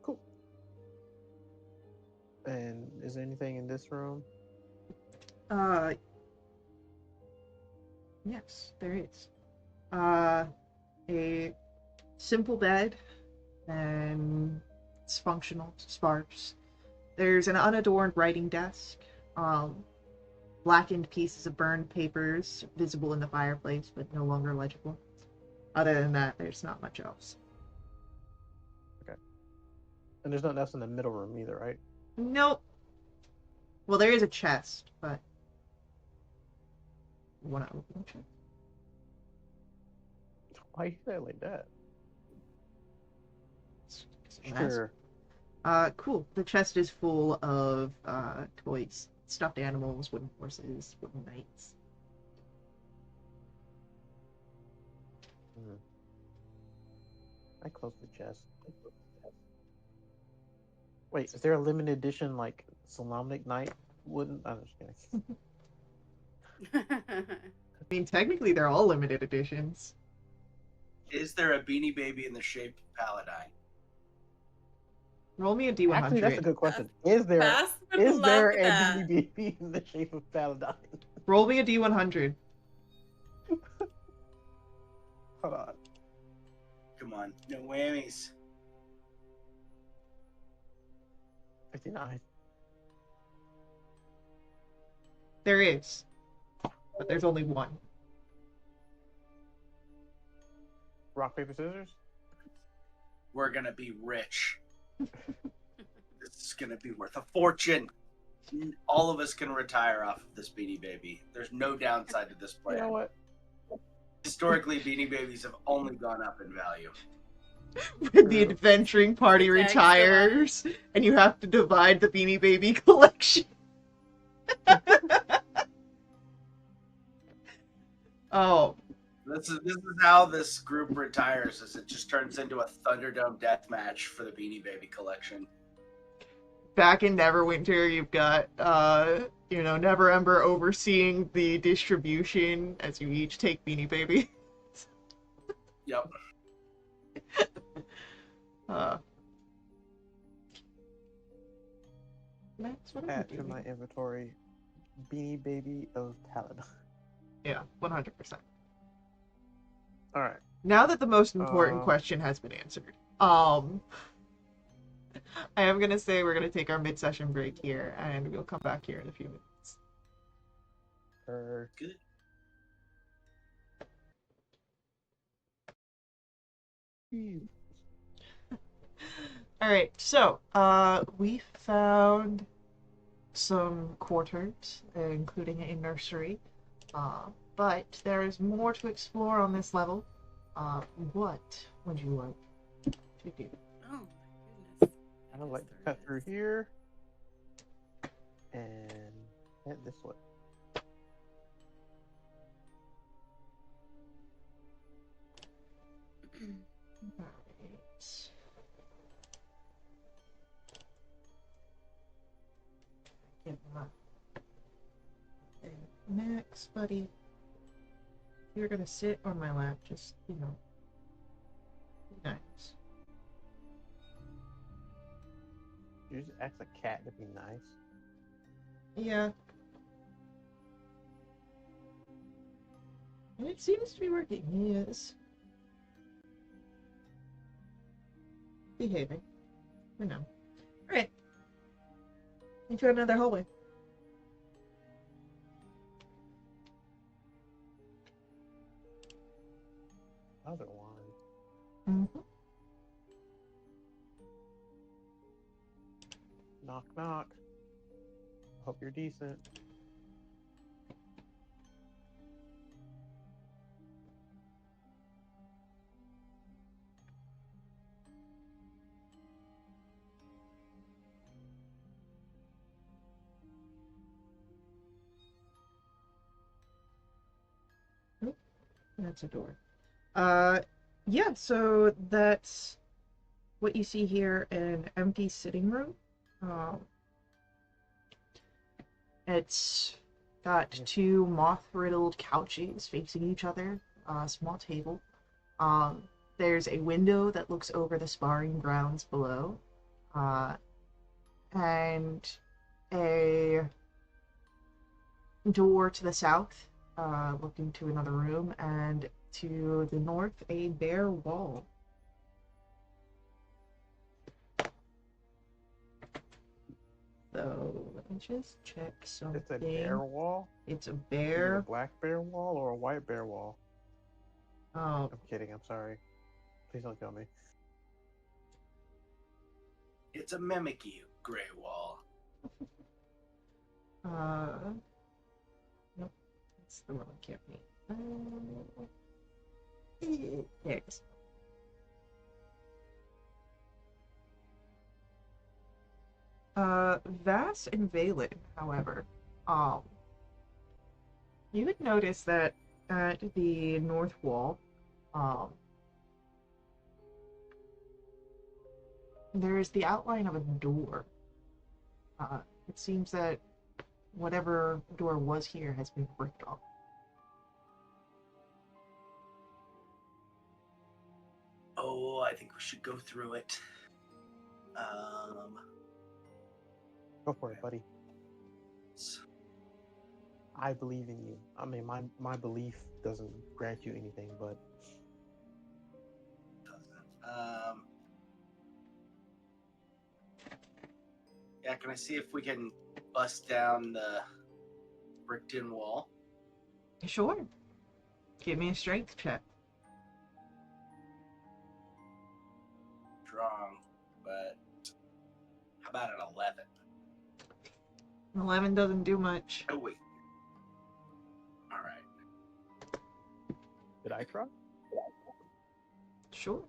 Cool. And is there anything in this room? Yes, there is. A simple bed, and it's functional, it's sparse. There's an unadorned writing desk, blackened pieces of burned papers visible in the fireplace, but no longer legible. Other than that, there's not much else. Okay. And there's nothing else in the middle room either, right? Nope. Well, there is a chest, but you want to open the chest? Why you say it like that? Sure. Sure. Cool. The chest is full of toys, stuffed animals, wooden horses, wooden knights. I closed the chest. Wait, is there a limited edition like Solemnic Knight wooden? I'm just kidding. I mean, technically, they're all limited editions. Is there a Beanie Baby in the shape of Paladine? Roll me a D100. Actually, that's a good question. Is there Bass would is there love a that. Beanie Baby in the shape of Paladine? Roll me a D100. Hold on. Come on, no whammies. 59. There is, but there's only one. Rock, paper, scissors? We're gonna be rich. This is gonna be worth a fortune. all of us can retire off of this Beanie Baby. There's no downside to this You know plan. what? Historically, Beanie Babies have only gone up in value. The adventuring party The tag's still on it. retires, and you have to divide the Beanie Baby collection. Oh, This is how this group retires. Is it just turns into a Thunderdome death match for the Beanie Baby collection? back in Neverwinter, you've got Never Ember overseeing the distribution as you each take Beanie Baby. Yep. Max, what are Add you to doing? my inventory, Beanie Baby of Talon. Yeah, 100%. All right. Now that the most important Uh, question has been answered, I am gonna say we're gonna take our mid-session break here, and we'll come back here in a few minutes. Good. All right, so we found some quarters, including a nursery, but there is more to explore on this level. What would you like to do? Oh my goodness. I would like to cut through here and head this way. Alright. Get my Max, buddy. You're gonna sit on my lap, just, be nice. You just ask a cat to be nice. Yeah. And it seems to be working. He is behaving. For now. Alright. Into another hallway. Other one. Mm-hmm. Knock, knock. Hope you're decent. That's a door. Yeah, so that's what you see here, an empty sitting room. It's got two moth-riddled couches facing each other, a small table. There's a window that looks over the sparring grounds below, and a door to the south, looking to another room, and to the north, a bare wall. So let me just check something. It's a bear wall? It's a Is it a bear. black bear wall or a white bear wall? Oh, I'm kidding, I'm sorry. Please don't kill me. It's a mimicky gray wall. nope. That's the one I can't read. There it is. Vass and Valen, however, you would notice that at the north wall, there is the outline of a door. It seems that whatever door was here has been bricked off. Oh, I think we should go through it. Go for it, buddy. I believe in you. I mean, my belief doesn't grant you anything, but yeah, can I see if we can bust down the bricked-in wall? Sure. Give me a strength check. Strong, but how about an 11? 11 doesn't do much. Oh wait. All right. Did I try? Sure.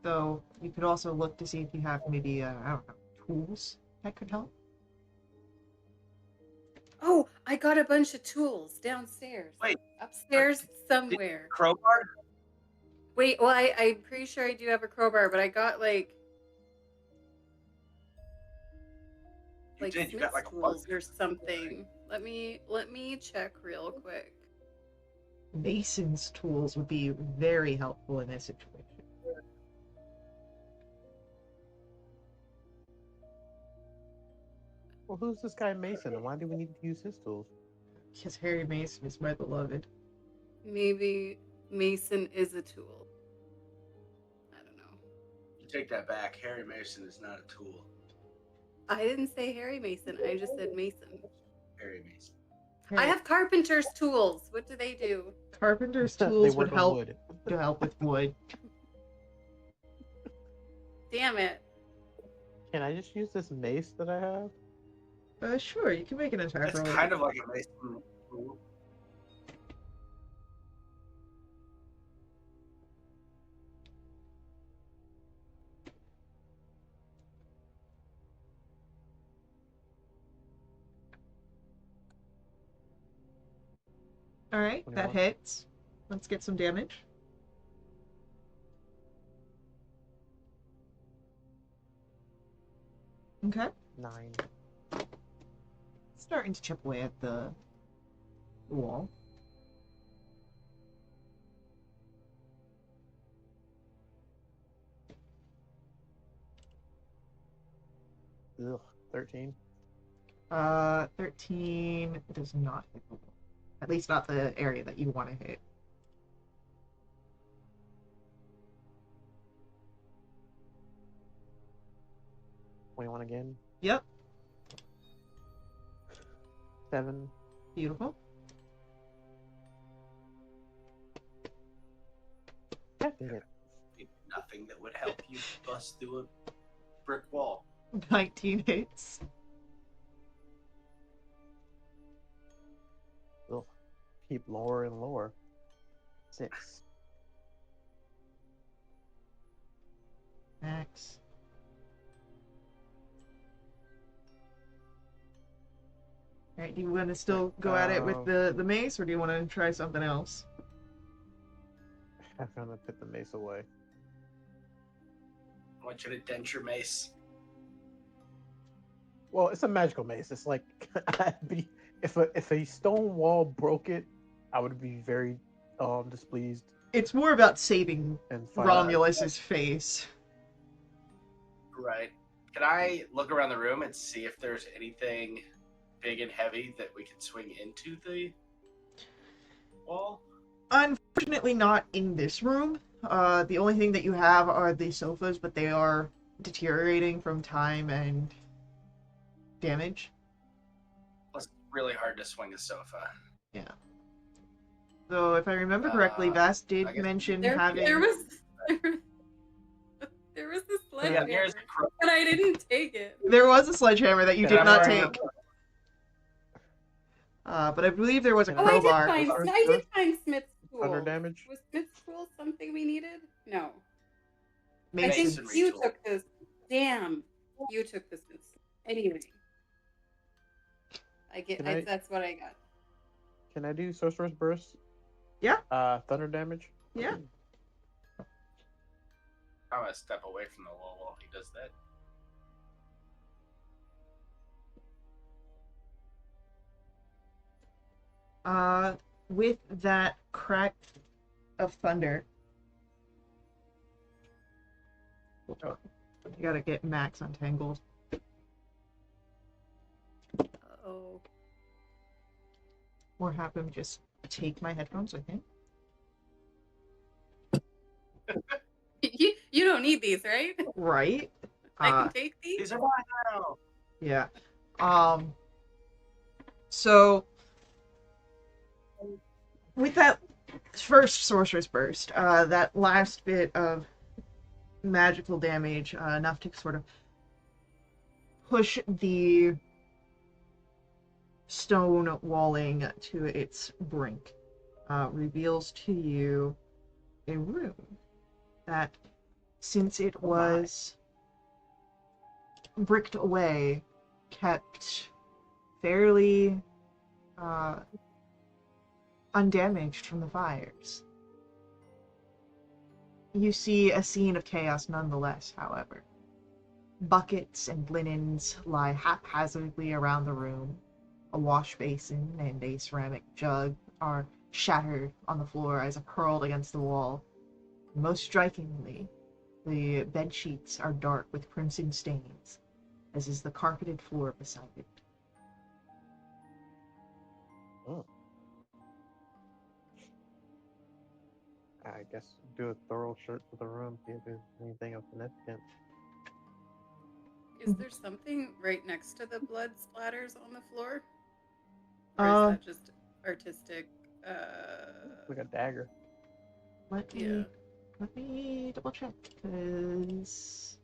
So you could also look to see if you have maybe, I don't know, tools that could help. Oh, I got a bunch of tools downstairs. Wait. Upstairs somewhere. Crowbar? Wait, well, I'm pretty sure I do have a crowbar, but I got like You did. You got Smith's like tools what? or something. Let me check real quick. Mason's tools would be very helpful in this situation. Well, who's this guy Mason, and why do we need to use his tools? Because Harry Mason is my beloved. Maybe Mason is a tool. I don't know. You take that back. Harry Mason is not a tool. I didn't say Harry Mason. I just said Mason. Harry Mason. I have carpenter's tools. What do they do? Carpenter's They tools work would on help wood. to help with wood. Damn it. Can I just use this mace that I have? Sure, you can make an attack It's roll. kind of like a Mason tool. Alright, that 21. hits. Let's get some damage. Okay. 9. Starting to chip away at the wall. Ugh, 13. 13 does not hit the wall. At least not the area that you want to hit. 21 again. Yep. 7. Beautiful. God dang it. Nothing that would help you bust through a brick wall. 19 hits. Ugh. Keep lower and lower. 6. Max. Alright, do you want to still go at it with the mace, or do you want to try something else? I'm gonna put the mace away. I want you to dent your mace. Well, it's a magical mace. It's like if a stone wall broke it, I would be very displeased It's more about saving and Romulus's face. Right. Can I look around the room and see if there's anything big and heavy that we can swing into the wall? Unfortunately, not in this room. The only thing that you have are the sofas, but they are deteriorating from time and damage. It's really hard to swing a sofa. Yeah. So, if I remember correctly, Vass I did guess mention There having... was this Yeah, sledgehammer, here's the crow. and I didn't take it. There was a sledgehammer that you And did I'm not wearing a- take. But I believe there was a Oh, Oh, crowbar. I did find Smith's Thunder tools. damage. Was Smith's tools something we needed? No. I Mason. think Masonry you tool. took this. Damn. You took the Smith's. Anyway. That's what I got. Can I do sorcerer's burst? Yeah. Thunder damage. Yeah. I'm gonna step away from the wall while he does that. With that crack of thunder. You gotta get Max untangled. Oh. Or have him just take my headphones with him. You don't need these, right? Right? I can take these. These are mine now. Yeah. So with that first sorcerer's burst, that last bit of magical damage, enough to sort of push the stone walling to its brink, reveals to you a room that, since it was bricked away, kept fairly undamaged from the fires. You see a scene of chaos nonetheless, however. Buckets and linens lie haphazardly around the room. A wash basin and a ceramic jug are shattered on the floor as if hurled against the wall. Most strikingly, the bed sheets are dark with crimson stains, as is the carpeted floor beside it. Oh. I guess do a thorough search of the room, see if there's anything of significance. Is there something right next to the blood splatters on the floor? Or Uh, is that just artistic? Like a dagger. Let Yeah. me double check, because...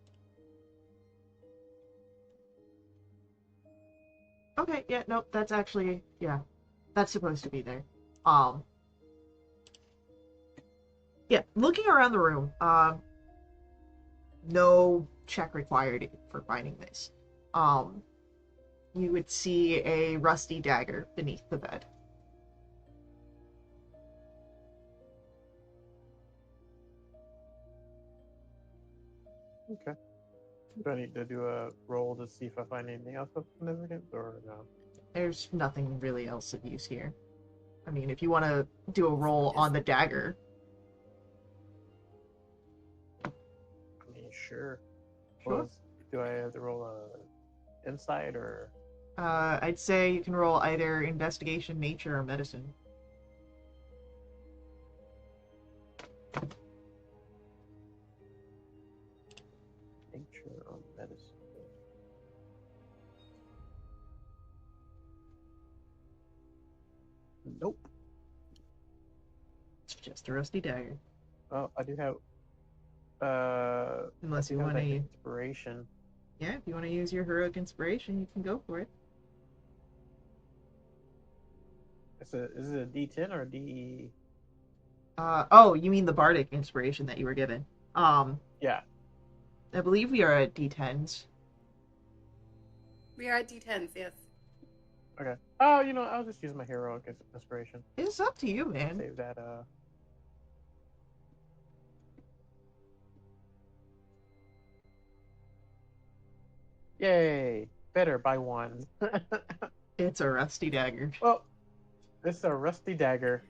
Okay, yeah, nope, that's actually, yeah, that's supposed to be there. Yeah, looking around the room, no check required for finding this. You would see a rusty dagger beneath the bed. Okay. Do I need to do a roll to see if I find anything else of significance, or no? There's nothing really else of use here. I mean, if you want to do a roll on the dagger, I mean, sure. sure. Do I have to roll a insight or? I'd say you can roll either investigation, nature, or medicine. Nature or medicine? Nope. It's just a rusty dagger. Oh, I do have. Unless I you do have want that to, inspiration. yeah, if you want to use your heroic inspiration, you can go for it. Is it a D10 or a D? Oh, you mean the bardic inspiration that you were given? Yeah. I believe we are at D10s. We are at D10s, yes. Okay. Oh, I'll just use my heroic inspiration. It's up to you, man. Save that. Yay! Better by one. It's a rusty dagger. Well, this is a rusty dagger.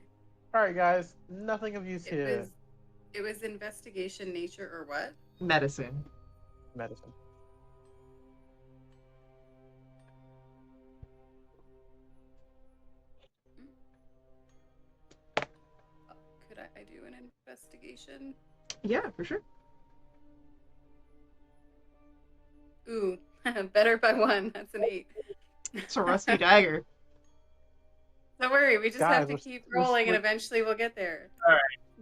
All right, guys. Nothing of use here. It was investigation, nature, or what? Medicine. Medicine. Could I do an investigation? Yeah, for sure. Ooh, better by one. That's an 8. It's a rusty dagger. Don't worry, we just Guys, have to keep rolling and eventually we'll get there. All right.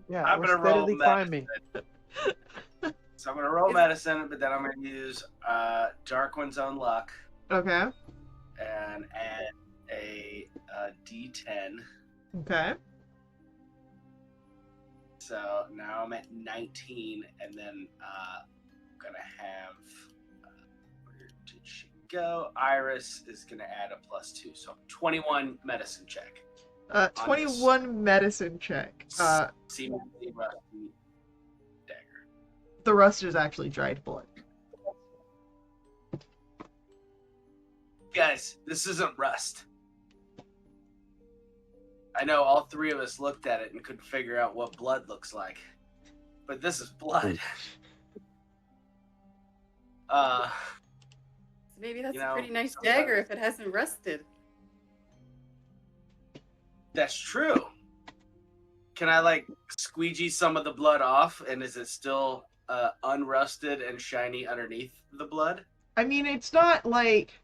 Yeah, I'm we're gonna roll steadily climbing. So I'm gonna roll medicine, but then I'm gonna use Darkwind's own luck Okay. and add a D10. Okay. So now I'm at 19, and then I'm gonna have where did she go? Iris is gonna add a +2, so 21 medicine check. 21 medicine check. Seemingly rusty dagger. The rust is actually dried blood. Guys, this isn't rust. I know all three of us looked at it and couldn't figure out what blood looks like, but this is blood. So maybe that's a pretty nice dagger if it hasn't rusted. That's true. Can I squeegee some of the blood off, and is it still unrusted and shiny underneath the blood? I mean, it's not like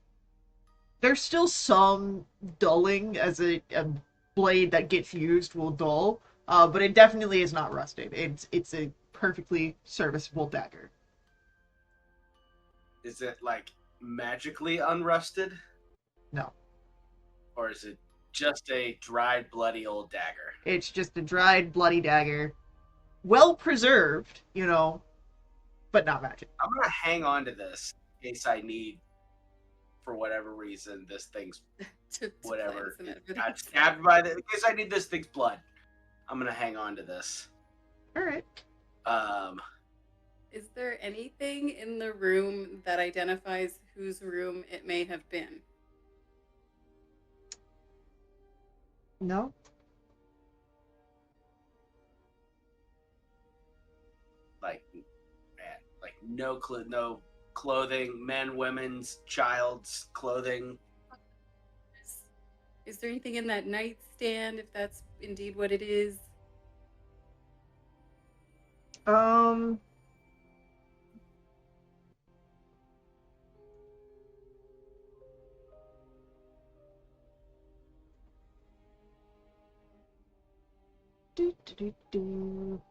there's still some dulling as a blade that gets used will dull, but it definitely is not rusted. It's a perfectly serviceable dagger. Is it magically unrusted, No. or is it just a dried, bloody old dagger? It's just a dried, bloody dagger. Well preserved, but not magic. I'm gonna hang on to this in case I need, for whatever reason, this thing's to whatever. plan some It got evidence. stabbed by the. In case I need this thing's blood, I'm gonna hang on to this. Alright. Is there anything in the room that identifies whose room it may have been? No? Like, man, like no clothing, men, women's, child's clothing. Is there anything in that nightstand, if that's indeed what it is? Um. Do.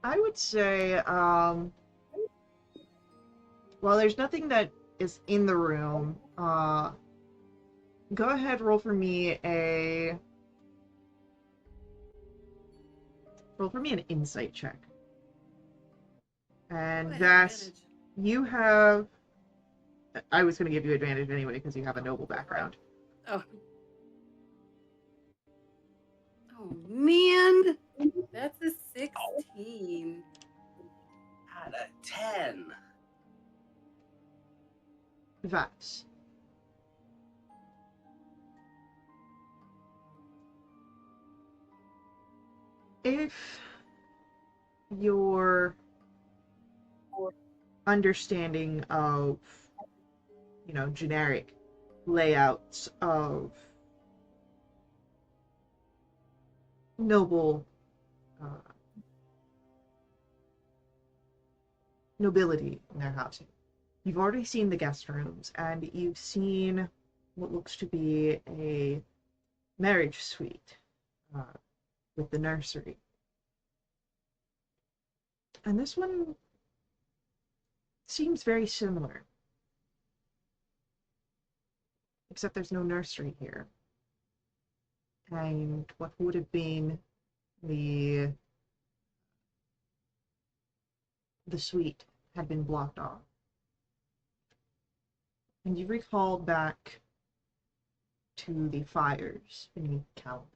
I would say, well, there's nothing that is in the room. Go ahead, roll for me an insight check. And Oh, I have Vass, advantage. you have. I was going to give you advantage anyway because you have a noble background. Oh. Oh, man. That's a 16. Out of 10. Vass. If your understanding of, generic layouts of noble nobility in their housing. You've already seen the guest rooms, and you've seen what looks to be a marriage suite with the nursery. And this one seems very similar. Except there's no nursery here. And what would have been the suite had been blocked off. And you recall back to the fires beneath Cal.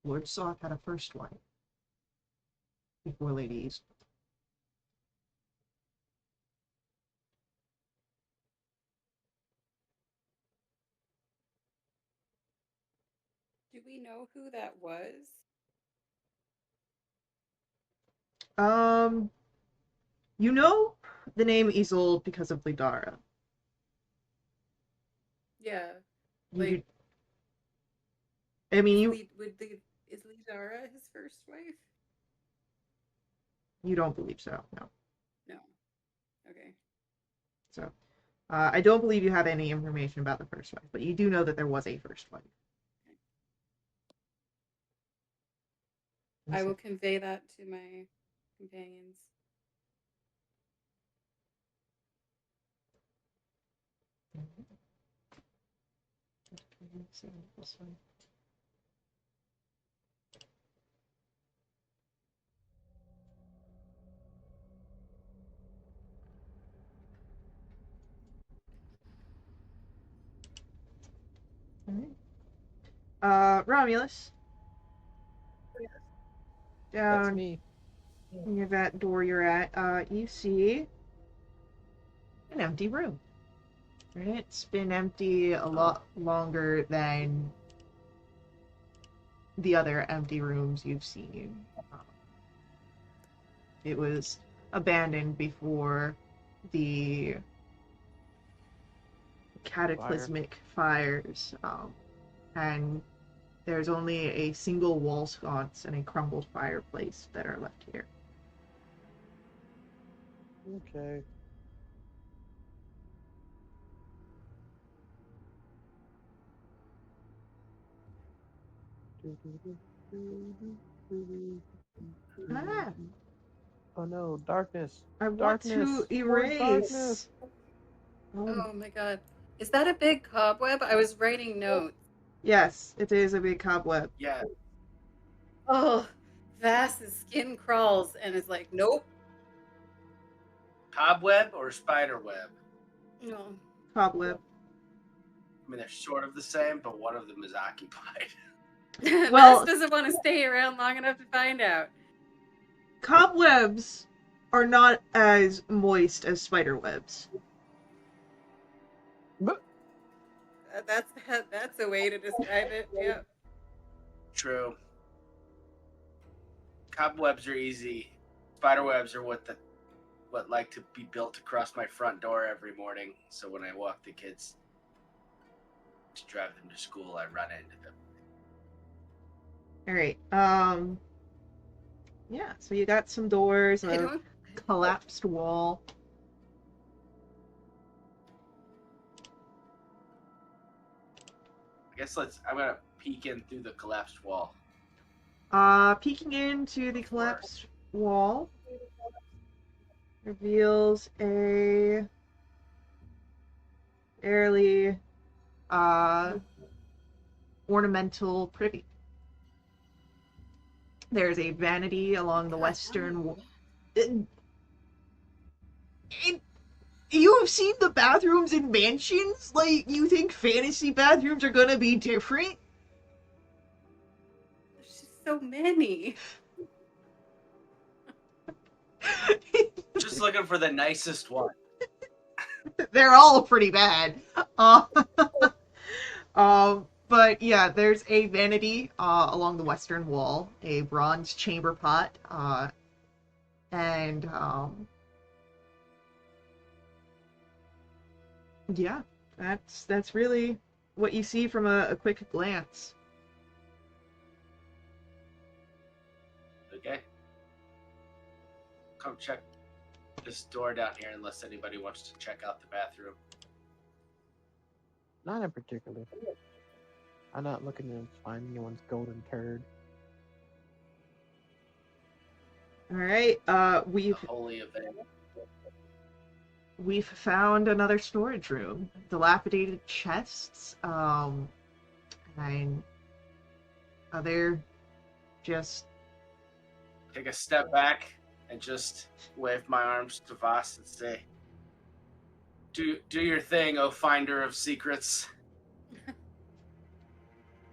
Lord Soth had a first wife before Lady East. Do we know who that was? You know the name Isolde because of Lidara. Yeah. You, Like, I mean, is Lidara his first wife? you don't believe so, no. No. Okay. So, I don't believe you have any information about the first wife, but you do know that there was a first wife. I will convey that to my companions. Romulus. That's Down me. near that door you're at, you see an empty room. And it's been empty a lot longer than the other empty rooms you've seen. It was abandoned before the cataclysmic fires, and there's only a single wall sconce and a crumbled fireplace that are left here. Okay. Ah, Oh no, darkness. I want Darkness. to More erase. darkness. Oh my god. Is that a big cobweb? I was writing notes. Yes, it is a big cobweb. Yeah, Oh, Vass's skin crawls and is like, nope. cobweb or spider web. No. Cobweb. I mean, they're sort of the same, but one of them is occupied. Well- Vass doesn't want to stay around long enough to find out. Cobwebs are not as moist as spider webs. That's a way to describe it. Yeah. True. Cobwebs are easy. Spider webs are what like to be built across my front door every morning. So when I walk the kids to drive them to school, I run into them. Alright, yeah, so you got some doors, I a don't. collapsed wall. I guess I'm gonna peek in through the collapsed wall. Peeking into the collapsed wall reveals a fairly ornamental privy. There's a vanity along the western wall. You have seen the bathrooms in mansions? Like, you think fantasy bathrooms are gonna be different? There's just so many. Just looking for the nicest one. They're all pretty bad. But yeah, there's a vanity along the western wall, a bronze chamber pot, and yeah, that's really what you see from a quick glance. Okay. Come check this door down here unless anybody wants to check out the bathroom. Not in particular. I'm not looking to find anyone's golden turd. All right, The we've holy event. found another storage room, dilapidated chests, and other just Take a step back and just wave my arms to Voss and say, Do your thing, O finder of secrets.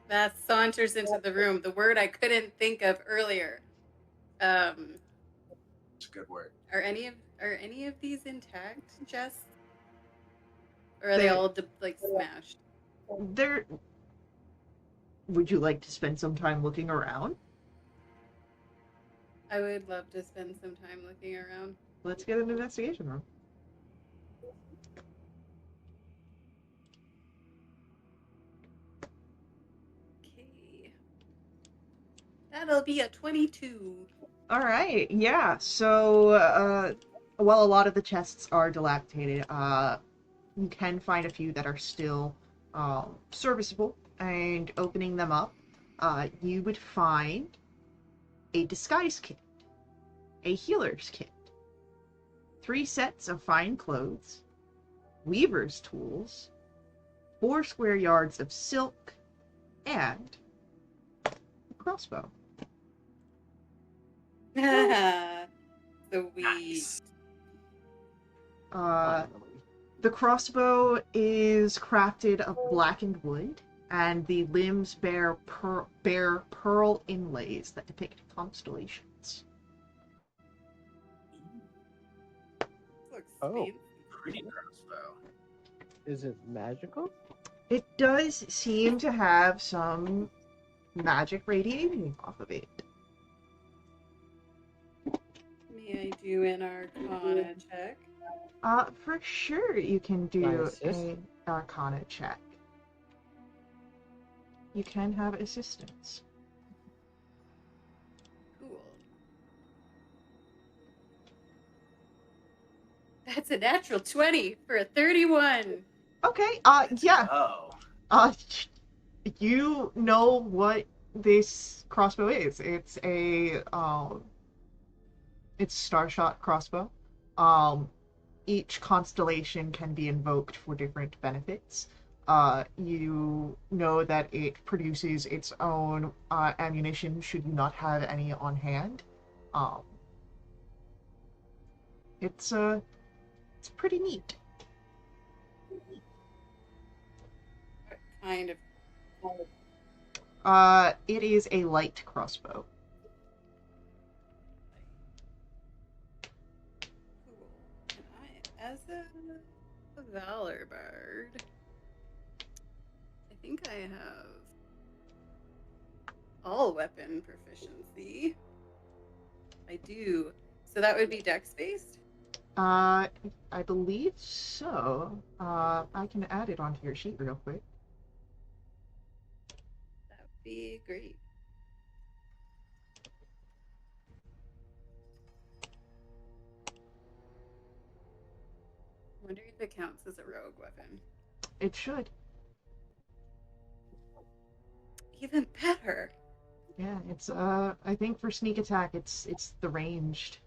Vass saunters into the room. The word I couldn't think of earlier. It's a good word. Are any of these intact, Jess? Or are they They're- all like smashed? there. Would you like to spend some time looking around? I would love to spend some time looking around. Let's get an investigation room. Okay. That'll be a 22. All right, yeah. So, while a lot of the chests are dilapidated, you can find a few that are still serviceable. And opening them up, you would find a disguise kit, a healer's kit, 3 sets of fine clothes, weaver's tools, 4 square yards of silk, and a crossbow. Sweet. Nice. The crossbow is crafted of blackened wood, and the limbs bear pearl inlays that depict constellations. Looks Oh. fancy. Pretty crossbow. Is it magical? It does seem to have some magic radiating off of it. May I do an Arcana check? For sure you can Can I do assist? an Arcana check. You can have assistance. Cool. That's a natural 20 for a 31. Okay, yeah. Oh. You know what this crossbow is. It's a It's Starshot crossbow. Each constellation can be invoked for different benefits. You know that it produces its own ammunition should you not have any on hand. Um, it's pretty neat. What kind of It is a light crossbow. cool? And as a Valor Bard, I think I have all weapon proficiency. I do. So that would be dex based? I believe so. I can add it onto your sheet real quick. That would be great. I'm wondering if it counts as a rogue weapon. It should. Even better. Yeah, it's I think for sneak attack it's the ranged.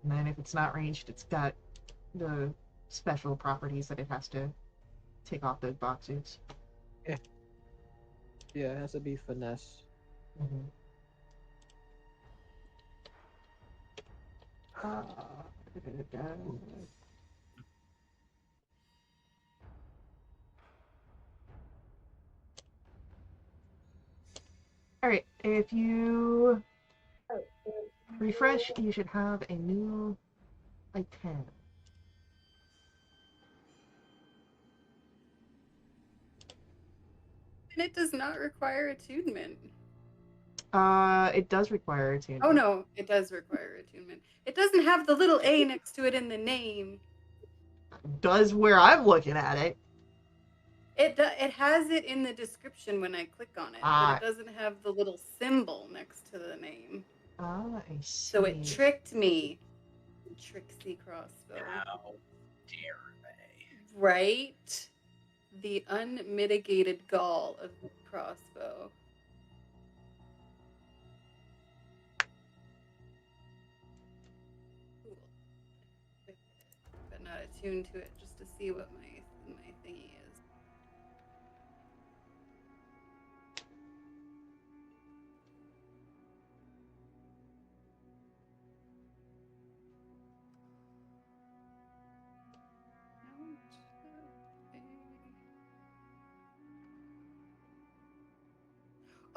And then if it's not ranged, it's got the special properties that it has to take off those boxes. Yeah, it has to be finesse. Mm-hmm. Alright, if you refresh, you should have a new item. And it does not require attunement. It does require attunement. Oh no, it does require attunement. It doesn't have the little A next to it in the name. Does where I'm looking at it. It has it in the description when I click on it, but it doesn't have the little symbol next to the name. I see. So it tricked me. Trixie crossbow. How dare they? Right? The unmitigated gall of the crossbow. Cool. But not attuned to it just to see what my thingy is.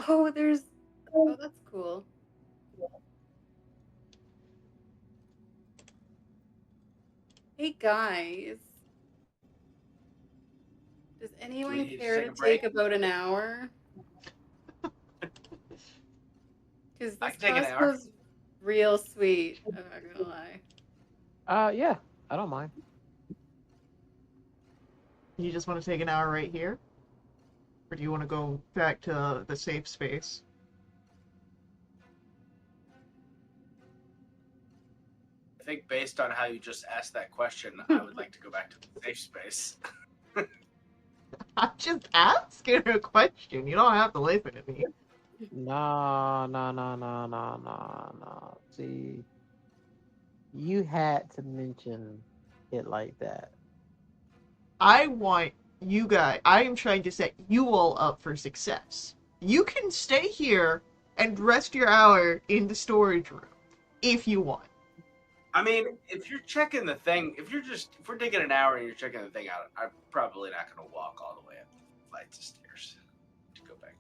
Oh, there's. Oh, that's cool. Hey guys, does anyone need to care take to a break? take about an hour? Because I this can take an hour. crossbow's real sweet. I'm not gonna lie. Yeah, I don't mind. You just want to take an hour right here? Or do you want to go back to the safe space? I think based on how you just asked that question, I would like to go back to the safe space. I'm just asking a question. You don't have to listen to me. No. See, you had to mention it like that. I want you guys, I am trying to set you all up for success. You can stay here and rest your hour in the storage room if you want. I mean, if you're checking the thing, if we're taking an hour and you're checking the thing out, I'm probably not going to walk all the way up the flights of stairs to go back.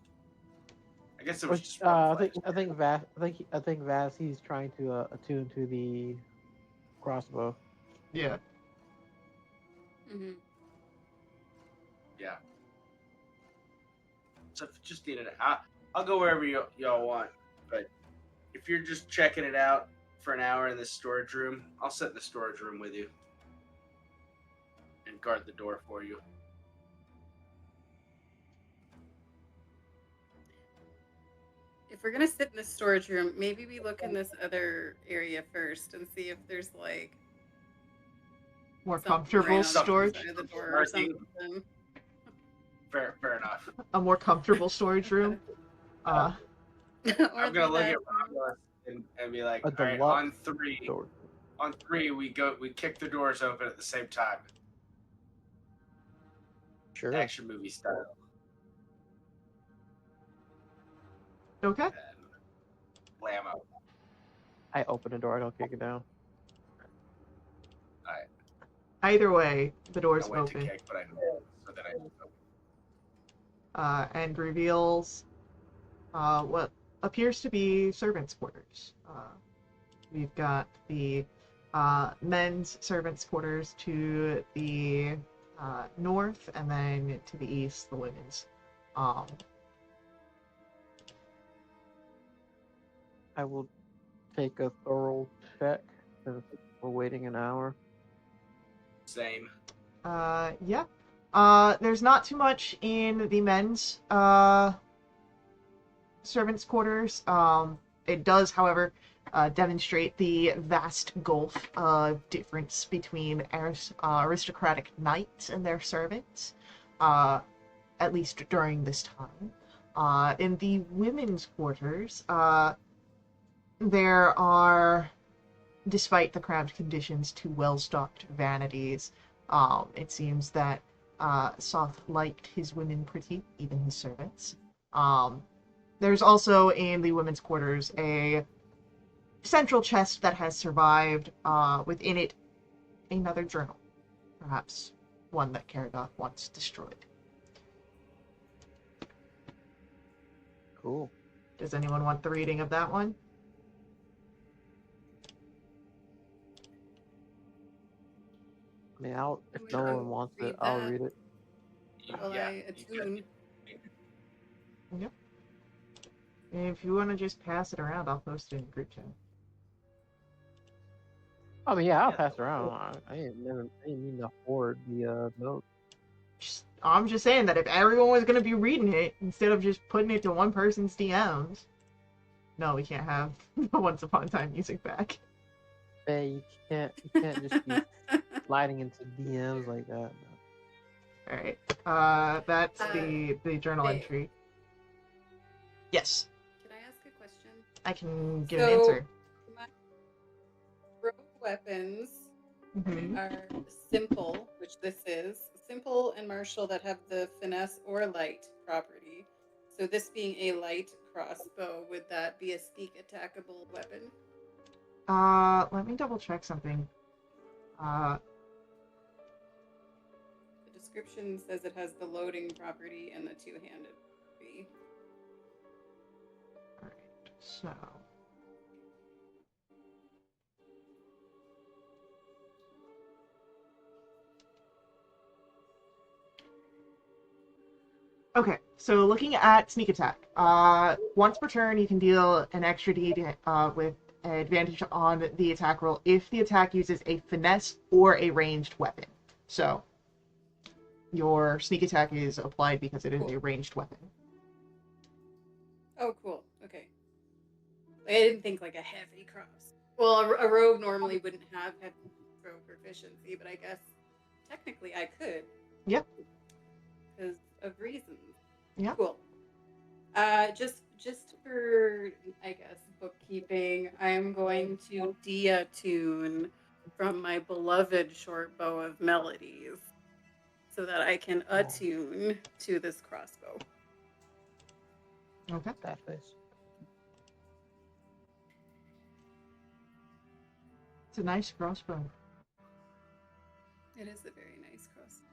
I guess it was just one I flight. think Vass he's trying to attune to the crossbow. Yeah. Mm-hmm. Yeah. So if you just need it, I'll go wherever y'all want. But if you're just checking it out for an hour in this storage room, I'll sit in the storage room with you and guard the door for you. If we're gonna sit in the storage room, maybe we look in this other area first and see if there's like More something comfortable right on the storage. side of the door or something. Fair enough. A more comfortable storage room. Or I'm gonna look that. at Romulus. and be like, A all right, deluxe on three, door. we kick the doors open at the same time, Sure. action movie style. Okay. And blammo. I open the door. I don't kick it down. Either way, the doors I went to open kick, but I know so that and reveals what appears to be servants' quarters. We've got the men's servants' quarters to the north, and then to the east, the women's. I will take a thorough check since we're waiting an hour. same. Yeah. There's not too much in the men's servants' quarters. It does, however, demonstrate the vast gulf of difference between aristocratic knights and their servants, at least during this time. In the women's quarters, there are, despite the cramped conditions, two well-stocked vanities. It seems that Soth liked his women pretty, even his servants. There's also in the women's quarters a central chest that has survived, within it another journal, perhaps one that Karagoth once destroyed. Cool. Does anyone want the reading of that one? I mean, if We no can one wants it, read I'll that. read it. While Yeah, I you could. attune. Yep. If you want to just pass it around, I'll post it in the group chat. I mean, yeah, I'll Yeah, pass it around. I didn't mean to hoard the note. I'm just saying that if everyone was going to be reading it, instead of just putting it to one person's DMs. No, we can't have the Once Upon a Time music back. Hey, you can't just be sliding into DMs like that. Alright. That's the journal Babe. entry. Yes, Can I ask a question? I can give an answer. My rogue weapons Mhm. are simple, which this is, simple and martial that have the finesse or light property. So this being a light crossbow, would that be a sneak attackable weapon? Let me double check something. The description says it has the loading property and the two-handed property. Alright, so. Okay, so looking at sneak attack. Once per turn, you can deal an extra D with advantage on the attack roll if the attack uses a finesse or a ranged weapon. So, your sneak attack is applied because it is a ranged weapon. Oh, cool. Okay. I didn't think like a heavy cross. Well, a rogue normally wouldn't have heavy rogue proficiency, but I guess technically I could. Yep. Because of reasons. Yep. Cool. Just for, I guess, bookkeeping, I'm going to deattune from my beloved short bow of melodies so that I can attune to this crossbow. Okay. That face. It's a nice crossbow. It is a very nice crossbow.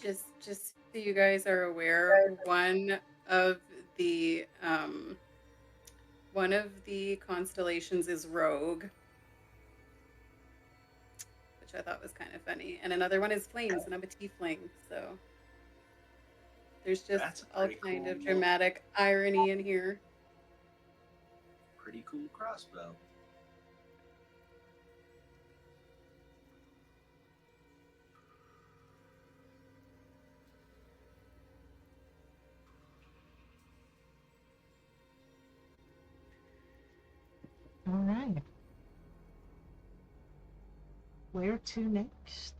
Just so you guys are aware, one of the constellations is Rogue, which I thought was kind of funny, and another one is Flames, and I'm a tiefling, so there's just all kind of dramatic irony in here. Pretty cool crossbow. Alright. Where to next?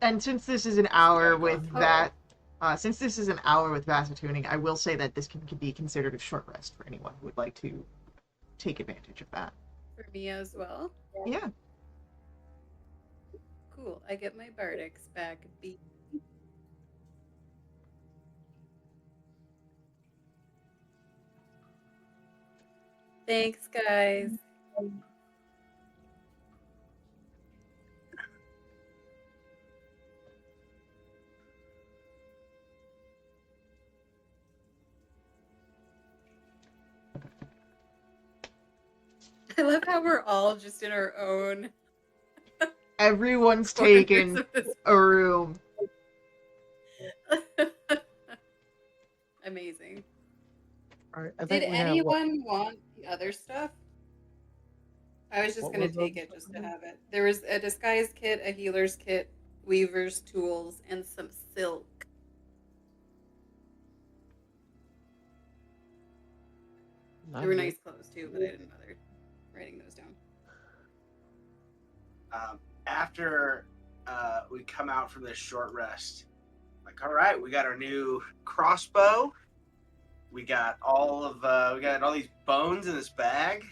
And since this is an hour with that, since this is an hour with vasatuning, I will say that this can be considered a short rest for anyone who would like to take advantage of that. For me as well. Yeah. Cool. I get my Bardics back. Thanks, guys. I love how we're all just in our own. Everyone's corners taken of this- a room. Amazing. All right. I Did think we have what? anyone want the other stuff? I was just What gonna was the take other it just stuff to again? have it. There was a disguise kit, a healer's kit, weaver's tools, and some silk. They were None nice clothes too, but I didn't bother writing those down. After we come out from this short rest, like, all right, we got our new crossbow. We got all these bones in this bag.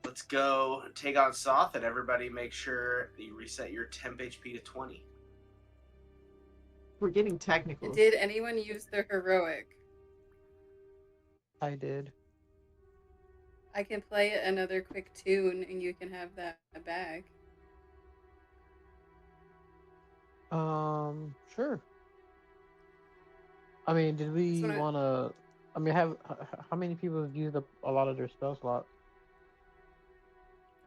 Let's go take on Soth, and everybody make sure you reset your temp HP to 20. We're getting technical. Did anyone use their heroic? I did. I can play another quick tune, and you can have that bag. Sure. I mean, did we That's what want to? I mean, how many people have used a lot of their spell slots?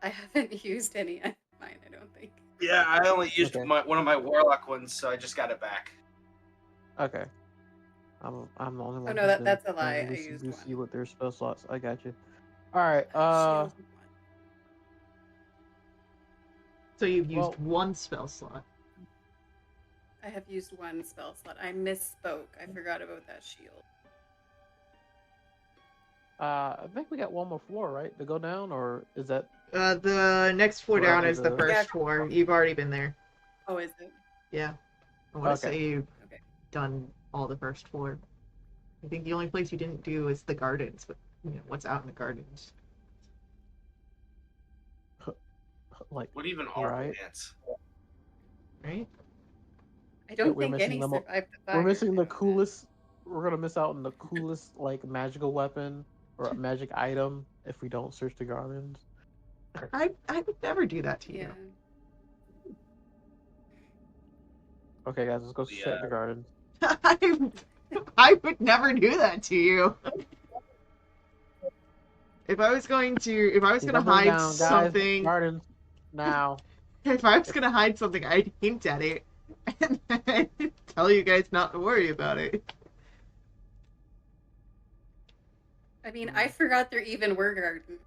I haven't used any of mine, I don't think. Yeah, I only used Okay. one of my warlock ones, so I just got it back. Okay. I'm the only one. Oh no, who's been that's a playing lie. I Lucy used Goosey one. with their spell slots. I got you. All right. Shield one. So you've used Well- one spell slot. I have used one spell slot. I misspoke. I forgot about that shield. I think we got one more floor, right, to go down, or is that? The next floor Or down after is the the- first Yeah. floor. You've already been there. Oh, is it? Yeah. I want to Okay. say you've Okay. done all the first floor. I think the only place you didn't do is the gardens, but what's out in the gardens. Like, What even are Right. plants? Right? I don't we're think missing any the mo- survived the fire. we're missing the I don't know. coolest. We're gonna miss out on the coolest like magical weapon or magic item if we don't search the gardens. I would never do that to you. Yeah. Okay, guys, let's go Yeah. check the gardens. I would never do that to you. If I was gonna Keep hide down, guys. something, Gardens now. if I was gonna hide something, I'd hint at it and then tell you guys not to worry about it. I mean, I forgot there even were gardens.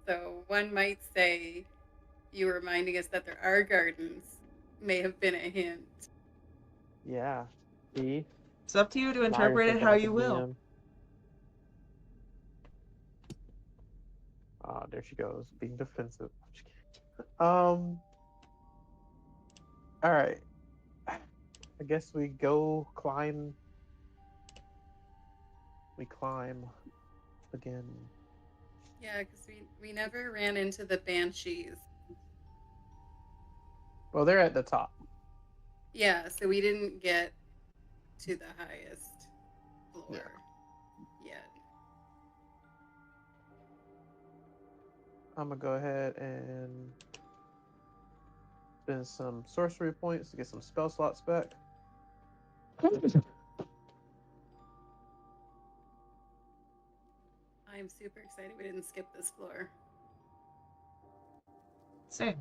So one might say you reminding us that there are gardens may have been a hint. Yeah. See. It's up to you to Now you're interpret it thinking how like a you will. DM. There she goes, being defensive. All right. I guess we go climb. We climb again. Yeah, because we never ran into the banshees. Well, they're at the top. Yeah, so we didn't get to the highest floor yet. I'm gonna go ahead and spend some sorcery points to get some spell slots back. I'm super excited we didn't skip this floor. Same.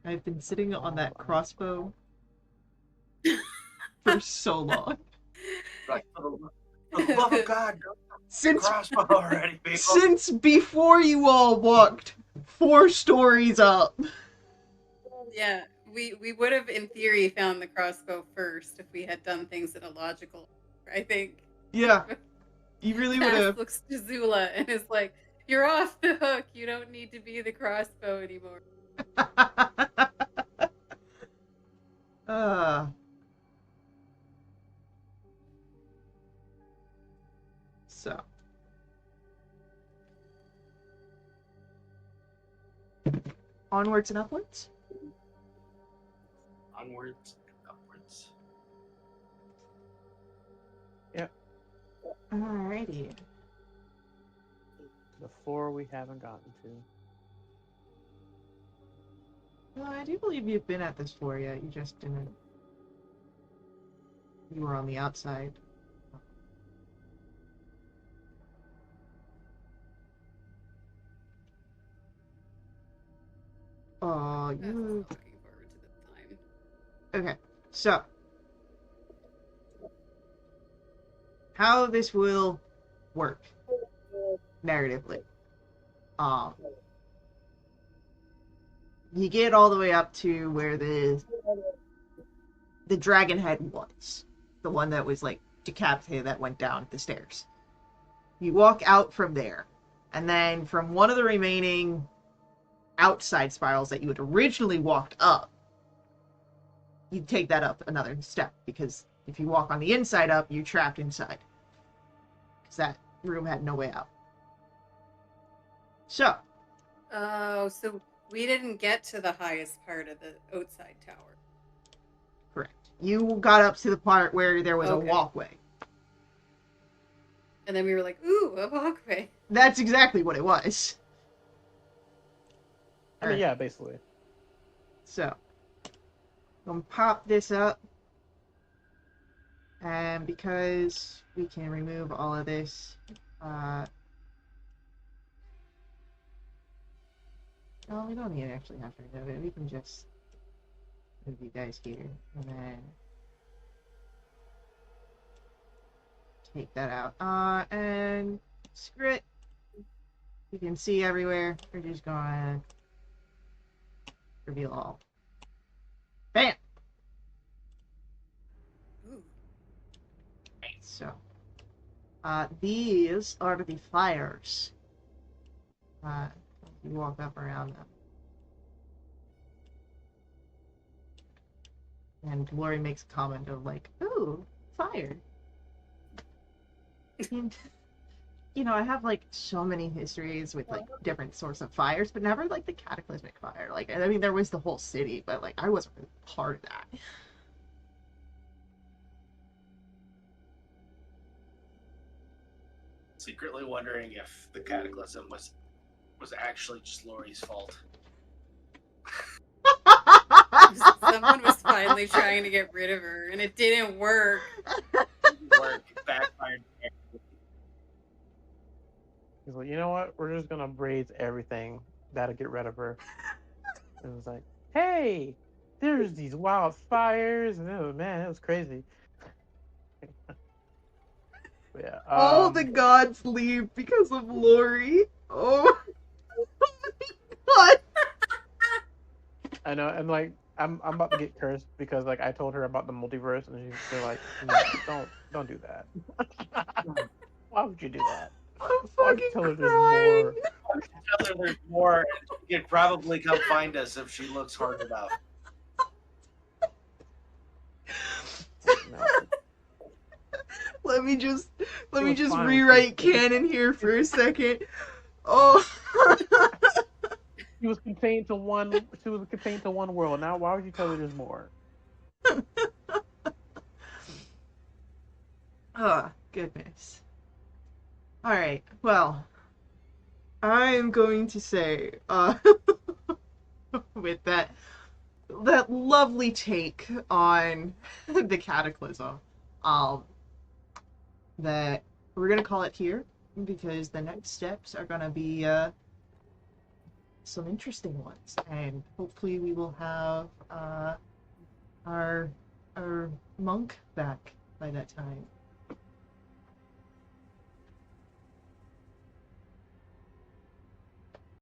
I've been sitting on that crossbow for so long. Like, for the love of God, go Since crossbow already, people. since before you all walked 4 stories up. Yeah, we would have, in theory, found the crossbow first if we had done things in a logical order, I think. Yeah, you really would Tass have. looks to Zula and is like, "You're off the hook. You don't need to be the crossbow anymore." uh, so. Onwards and upwards? Onwards and upwards. Alrighty. The 4 we haven't gotten to. Well, I do believe you've been at this floor yet. You just didn't. You were on the outside. Oh, That's you. looking forward to this time. Okay, so. How this will work narratively. You get all the way up to where the dragon head was. The one that was like decapitated that went down the stairs. You walk out from there. And then from one of the remaining outside spirals that you had originally walked up, you take that up another step. Because if you walk on the inside up, you're trapped inside. Because that room had no way out. So. Oh, so we didn't get to the highest part of the outside tower. Correct. You got up to the part where there was a Okay. walkway. And then we were like, "Ooh, a walkway." That's exactly what it was. I mean, yeah, basically. So, I'm gonna pop this up. And because we can remove all of this, no, we don't even actually have to remove it. We can just move you guys here, and then take that out. And screw it. You can see everywhere. We're just gonna reveal all. Bam! Ooh. So, these are the fires. You walk up around them. And Lori makes a comment of like, ooh, fire. And, I have like so many histories with like different sorts of fires, but never like the cataclysmic fire. Like, I mean, there was the whole city, but like, I wasn't really part of that. Secretly wondering if the cataclysm was actually just Lori's fault. Someone was finally trying to get rid of her, and it didn't work. It backfired. He's like, you know what? We're just gonna braze everything. That'll get rid of her. And it was like, hey, there's these wildfires, and oh man, it was crazy. Yeah. All the gods leave because of Lori. Oh my god. I know, and like I'm about to get cursed because like I told her about the multiverse, and they're like, no, don't do that. Why would you do that? I'm Why would fucking you tell her crying. there's more? Tell her there's more. She could probably come find us if she looks hard enough. No. Let me just was fine with rewrite it. canon here for a second. Oh. She was contained to one. She was contained to one world. Now, why would you tell her there's more? Oh, goodness. Alright, well, I am going to say, with that lovely take on the cataclysm, that we're gonna call it here, because the next steps are gonna be, some interesting ones, and hopefully we will have, our monk back by that time.